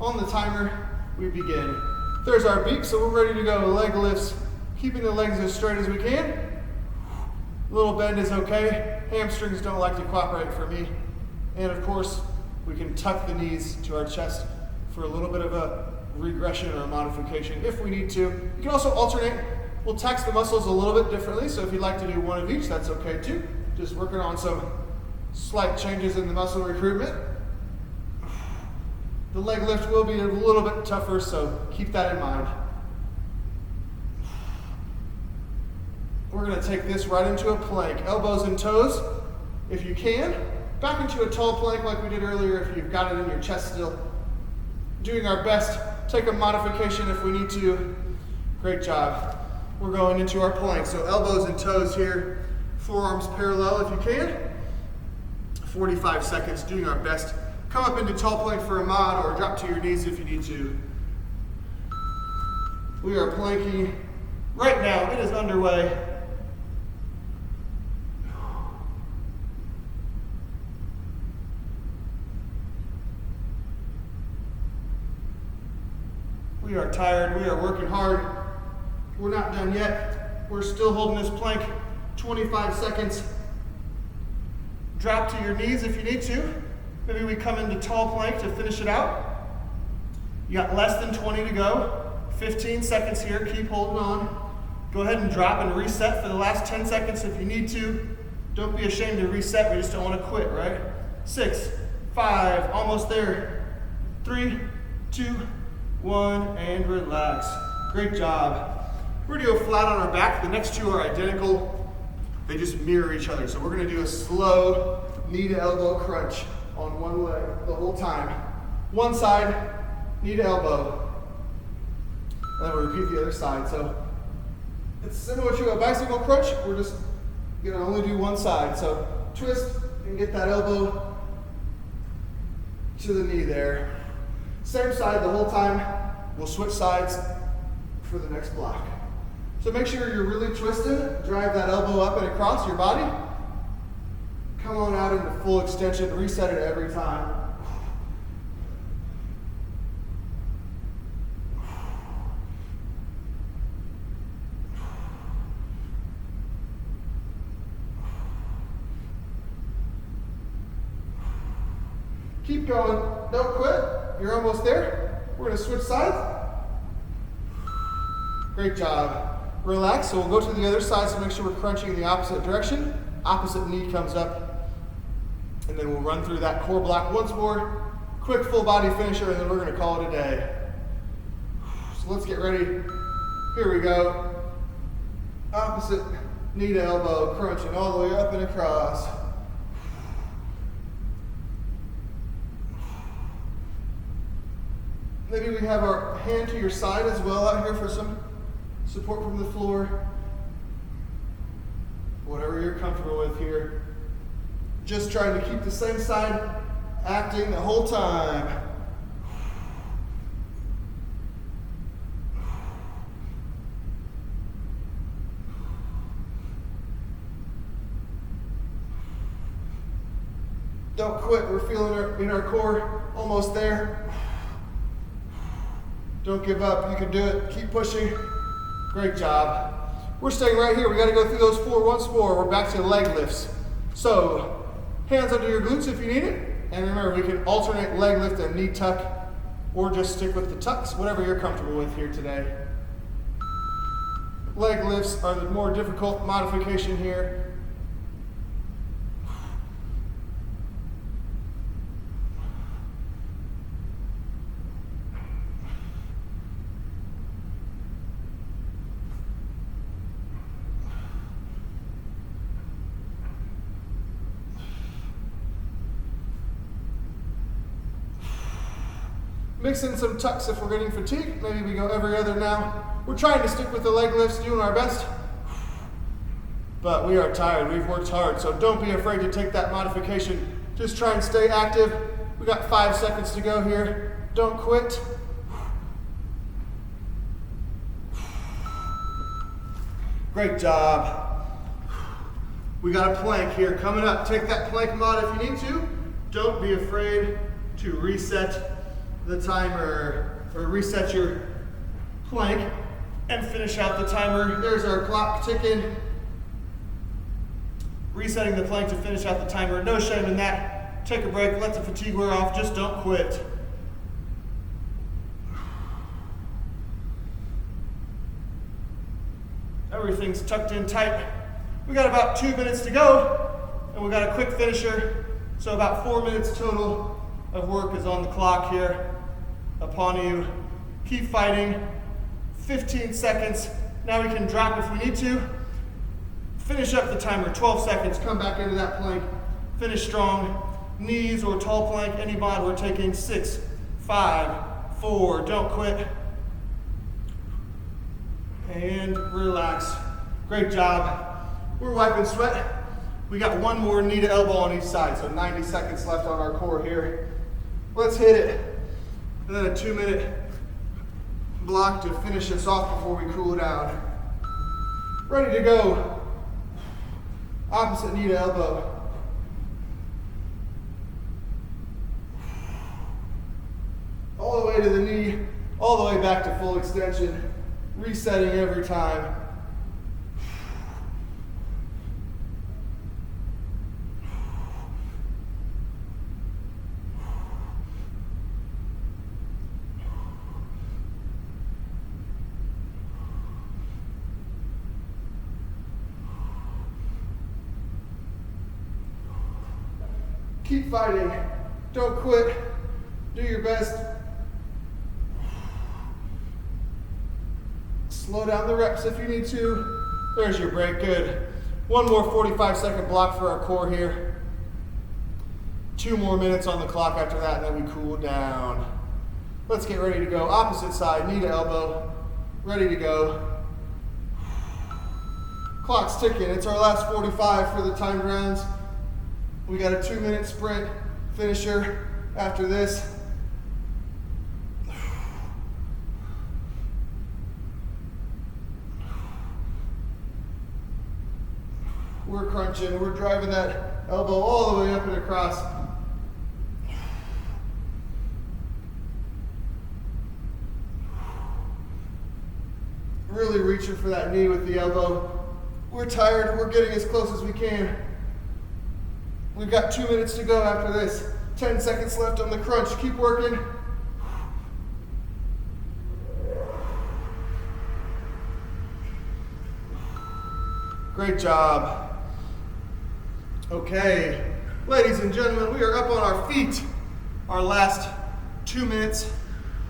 On the timer, we begin. There's our beep, so we're ready to go. Leg lifts, keeping the legs as straight as we can. Little bend is okay. Hamstrings don't like to cooperate for me. And of course, we can tuck the knees to our chest for a little bit of a regression or a modification if we need to. You can also alternate. We'll tax the muscles a little bit differently, so if you'd like to do one of each, that's okay too. Just working on some slight changes in the muscle recruitment. The leg lift will be a little bit tougher, so keep that in mind. We're gonna take this right into a plank. Elbows and toes, if you can. Back into a tall plank like we did earlier if you've got it in your chest still. Doing our best, take a modification if we need to. Great job. We're going into our plank. So elbows and toes here, forearms parallel if you can. 45 seconds, doing our best Come up into tall plank for a mod or drop to your knees if you need to. We are planking right now. It is underway. We are tired. We are working hard. We're not done yet. We're still holding this plank 25 seconds. Drop to your knees if you need to. Maybe we come into tall plank to finish it out. You got less than 20 to go. 15 seconds here. Keep holding on. Go ahead and drop and reset for the last 10 seconds if you need to. Don't be ashamed to reset. We just don't want to quit, right? 6, 5, almost there. 3, 2, 1, and relax. Great job. We're going to go flat on our back. The next two are identical. They just mirror each other. So we're going to do a slow knee to elbow crunch on one leg the whole time. One side, knee to elbow. And then we'll repeat the other side. So it's similar to a bicycle crunch. We're just going to only do one side. So twist and get that elbow to the knee there. Same side the whole time. We'll switch sides for the next block. So make sure you're really twisted. Drive that elbow up and across your body. Come on out into full extension. Reset it every time. Keep going. Don't quit. You're almost there. We're going to switch sides. Great job. Relax. So we'll go to the other side, so make sure we're crunching in the opposite direction. Opposite knee comes up. And then we'll run through that core block once more. Quick full body finisher, and then we're going to call it a day. So let's get ready. Here we go. Opposite knee to elbow, crunching all the way up and across. Maybe we have our hand to your side as well out here for some support from the floor. Whatever you're comfortable with here. Just trying to keep the same side acting the whole time. Don't quit. We're feeling in our core, almost there. Don't give up. You can do it. Keep pushing. Great job. We're staying right here. We got to go through those four once more. We're back to leg lifts. So, hands under your glutes if you need it. And remember, we can alternate leg lift and knee tuck, or just stick with the tucks, whatever you're comfortable with here today. Leg lifts are the more difficult modification here. Mix in some tucks if we're getting fatigued. Maybe we go every other now. We're trying to stick with the leg lifts, doing our best. But we are tired. We've worked hard, so don't be afraid to take that modification. Just try and stay active. We got 5 seconds to go here. Don't quit. Great job. We got a plank here coming up. Take that plank mod if you need to. Don't be afraid to reset the timer, or reset your plank and finish out the timer. There's our clock ticking. Resetting the plank to finish out the timer. No shame in that. Take a break, let the fatigue wear off, just don't quit. Everything's tucked in tight. We got about 2 minutes to go, and we got a quick finisher. So about 4 minutes total of work is on the clock here. Upon you. Keep fighting. 15 seconds. Now we can drop if we need to. Finish up the timer. 12 seconds. Come back into that plank. Finish strong. Knees or tall plank. Any mod we're taking. 6, 5, 4. Don't quit. And relax. Great job. We're wiping sweat. We got one more knee to elbow on each side. So 90 seconds left on our core here. Let's hit it. And then a 2-minute block to finish us off before we cool down. Ready to go. Opposite knee to elbow. All the way to the knee, all the way back to full extension. Resetting every time. Keep fighting. Don't quit. Do your best. Slow down the reps if you need to. There's your break. Good. One more 45-second block for our core here. 2 more minutes on the clock after that, and then we cool down. Let's get ready to go. Opposite side, knee to elbow. Ready to go. Clock's ticking. It's our last 45 for the timed rounds. We got a 2-minute sprint finisher after this. We're crunching, we're driving that elbow all the way up and across. Really reaching for that knee with the elbow. We're tired, we're getting as close as we can. We've got 2 minutes to go after this. 10 seconds left on the crunch. Keep working. Great job. Okay, ladies and gentlemen, we are up on our feet. Our last 2 minutes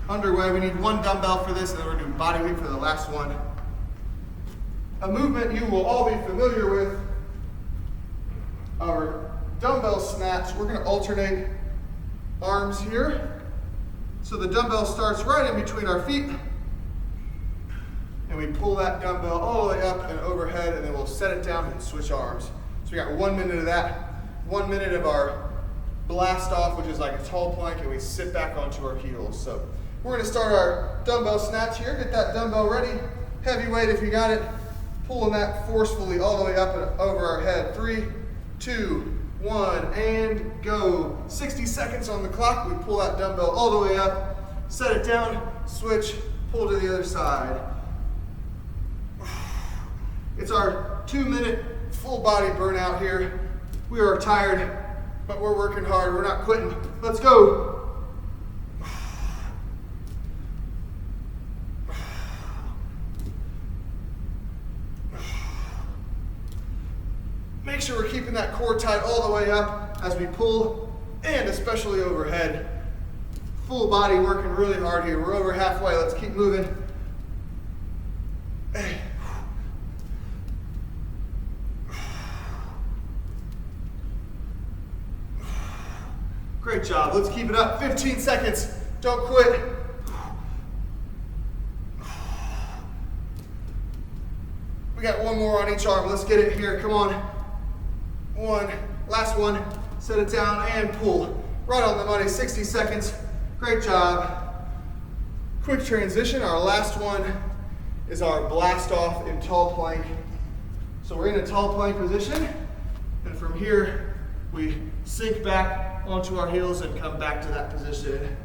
underway. We need 1 dumbbell for this, and then we're doing body weight for the last one. A movement you will all be familiar with, our dumbbell snatch. We're going to alternate arms here. So the dumbbell starts right in between our feet, and we pull that dumbbell all the way up and overhead, and then we'll set it down and switch arms. So we got 1 minute of that, 1 minute of our Blastoff, which is like a tall plank, and we sit back onto our heels. So we're going to start our dumbbell snatch here. Get that dumbbell ready. Heavy weight if you got it. Pulling that forcefully all the way up and over our head. 3, 2, 1, and go. 60 seconds on the clock. We pull that dumbbell all the way up, set it down, switch, pull to the other side. It's our 2-minute full body burnout here. We are tired, but we're working hard. We're not quitting. Let's go. Make sure we're keeping that core tight all the way up as we pull, and especially overhead. Full body working really hard here. We're over halfway. Let's keep moving. Great job. Let's keep it up. 15 seconds. Don't quit. We got 1 more on each arm. Let's get it here. Come on. 1. Last one. Set it down and pull. Right on the money. 60 seconds. Great job. Quick transition. Our last one is our Blastoff in tall plank. So we're in a tall plank position, and from here we sink back onto our heels and come back to that position.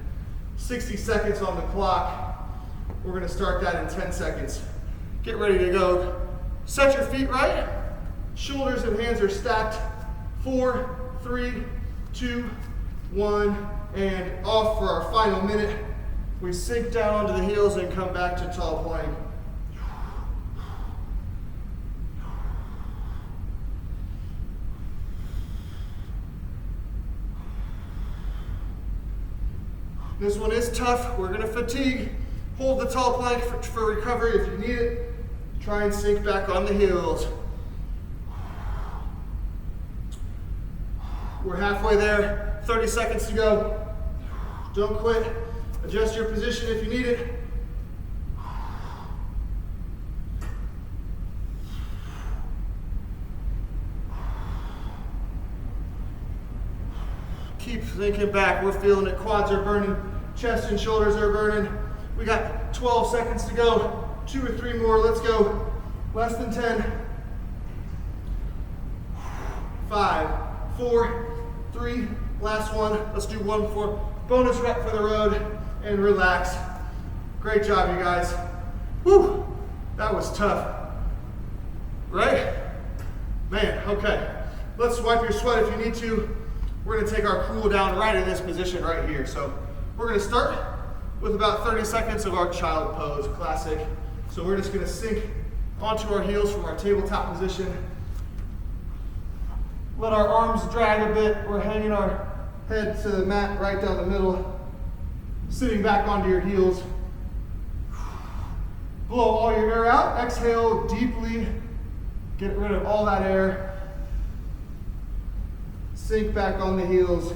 60 seconds on the clock. We're going to start that in 10 seconds. Get ready to go. Set your feet right. Shoulders and hands are stacked. 4, 3, 2, 1, and off for our final minute. We sink down onto the heels and come back to tall plank. This one is tough. We're going to fatigue. Hold the tall plank for recovery if you need it. Try and sink back on the heels. We're halfway there. 30 seconds to go. Don't quit. Adjust your position if you need it. keep thinking back. We're feeling it. Quads are burning. Chest and shoulders are burning. We got 12 seconds to go. 2 or 3 more. Let's go. Less than 10. 5, 4, 3. Last one. Let's do one for bonus rep for the road and relax. Great job, you guys. Whew. That was tough. Right? Man, okay. Let's wipe your sweat if you need to. We're gonna take our cool down right in this position right here. So we're gonna start with about 30 seconds of our child pose, classic. So we're just gonna sink onto our heels from our tabletop position. Let our arms drag a bit. We're hanging our head to the mat right down the middle. Sitting back onto your heels. Blow all your air out. Exhale deeply. Get rid of all that air. Sink back on the heels.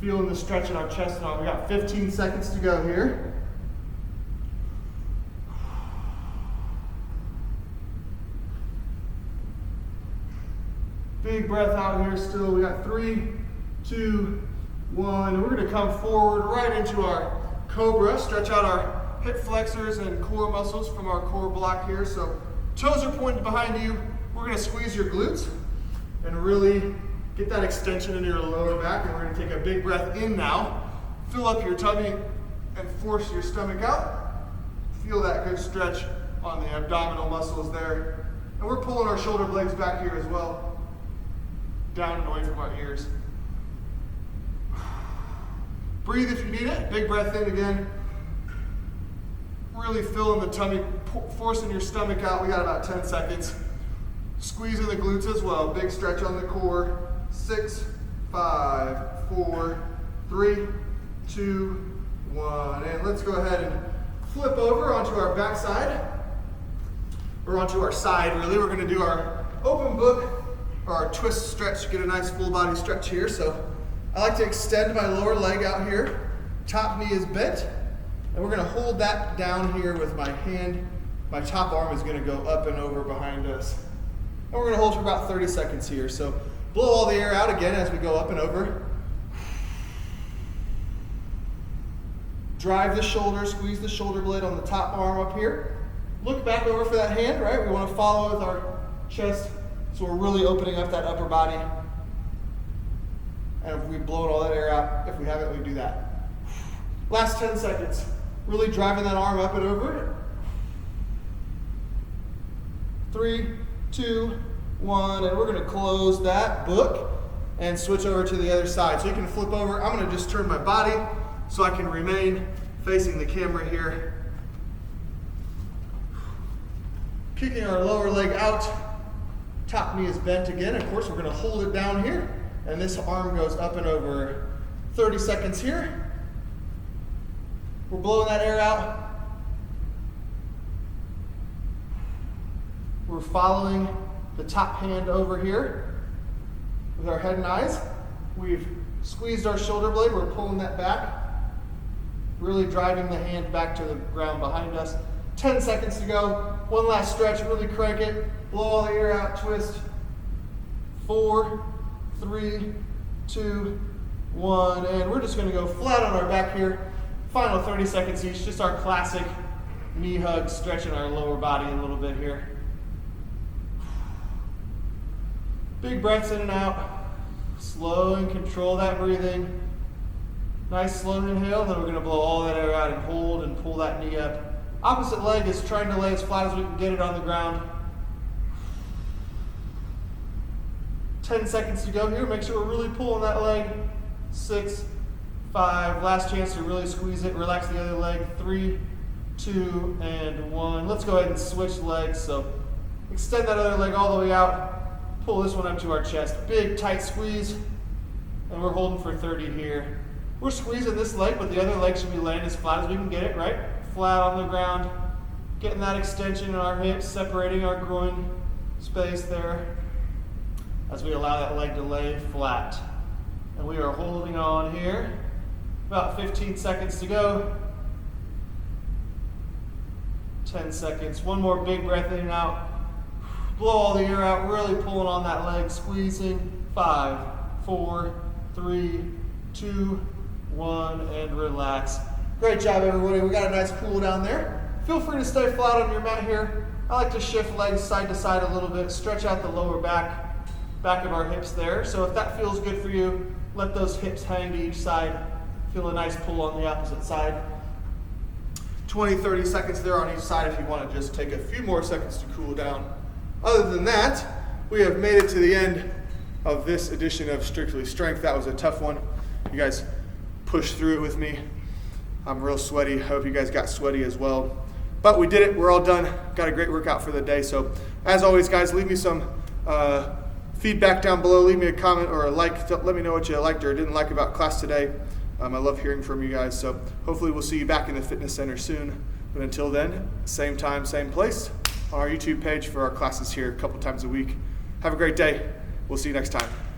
Feeling the stretch in our chest and arm. We got 15 seconds to go here. Big breath out here still. We got 3, 2, 1. And we're going to come forward right into our cobra. Stretch out our hip flexors and core muscles from our core block here. So toes are pointed behind you. We're going to squeeze your glutes and really get that extension into your lower back. And we're going to take a big breath in now. Fill up your tummy and force your stomach out. Feel that good stretch on the abdominal muscles there. And we're pulling our shoulder blades back here as well. Down and away from our ears. Breathe if you need it. Big breath in again. Really filling the tummy, forcing your stomach out. We got about 10 seconds. Squeezing the glutes as well. Big stretch on the core. 6, 5, 4, 3, 2, 1. And let's go ahead and flip over onto our back side. Or onto our side, really. We're going to do our open book or our twist stretch. Get a nice full body stretch here. So I like to extend my lower leg out here. Top knee is bent. And we're going to hold that down here with my hand. My top arm is going to go up and over behind us. And we're going to hold for about 30 seconds here. So blow all the air out again as we go up and over. Drive the shoulder, squeeze the shoulder blade on the top arm up here. Look back over for that hand, right? We want to follow with our chest. So we're really opening up that upper body. And if we've blown all that air out, if we haven't, we do that. Last 10 seconds. Really driving that arm up and over. 3, 2, 1, and we're going to close that book and switch over to the other side. So you can flip over. I'm going to just turn my body so I can remain facing the camera here. Kicking our lower leg out. Top knee is bent again. Of course, we're going to hold it down here. And this arm goes up and over. 30 seconds here. We're blowing that air out. We're following the top hand over here with our head and eyes. We've squeezed our shoulder blade. We're pulling that back. Really driving the hand back to the ground behind us. 10 seconds to go. One last stretch. Really crank it. Blow all the air out. Twist. 4, 3, 2, 1. And we're just going to go flat on our back here. Final 30 seconds each. Just our classic knee hug, stretching our lower body a little bit here. Big breaths in and out. Slow and control that breathing. Nice slow inhale. Then we're going to blow all that air out and hold and pull that knee up. Opposite leg is trying to lay as flat as we can get it on the ground. 10 seconds to go here. Make sure we're really pulling that leg. 6, 5. Last chance to really squeeze it. Relax the other leg. 3, 2, and 1. Let's go ahead and switch legs. So extend that other leg all the way out. Pull this one up to our chest. Big, tight squeeze. And we're holding for 30 here. We're squeezing this leg, but the other leg should be laying as flat as we can get it, right? Flat on the ground. Getting that extension in our hips, separating our groin space there as we allow that leg to lay flat. And we are holding on here. About 15 seconds to go. 10 seconds. One more big breath in and out. Blow all the air out, really pulling on that leg, squeezing. 5, 4, 3, 2, 1, and relax. Great job, everybody. We got a nice cool down there. Feel free to stay flat on your mat here. I like to shift legs side to side a little bit, stretch out the lower back of our hips there. So if that feels good for you, let those hips hang to each side. Feel a nice pull on the opposite side. 20, 30 seconds there on each side if you want to just take a few more seconds to cool down. Other than that, we have made it to the end of this edition of Strictly Strength. That was a tough one. You guys pushed through it with me. I'm real sweaty. Hope you guys got sweaty as well. But we did it. We're all done. Got a great workout for the day. So as always, guys, leave me some feedback down below. Leave me a comment or a like. Let me know what you liked or didn't like about class today. I love hearing from you guys. So hopefully we'll see you back in the fitness center soon. But until then, same time, same place on our YouTube page for our classes here a couple times a week. Have a great day. We'll see you next time.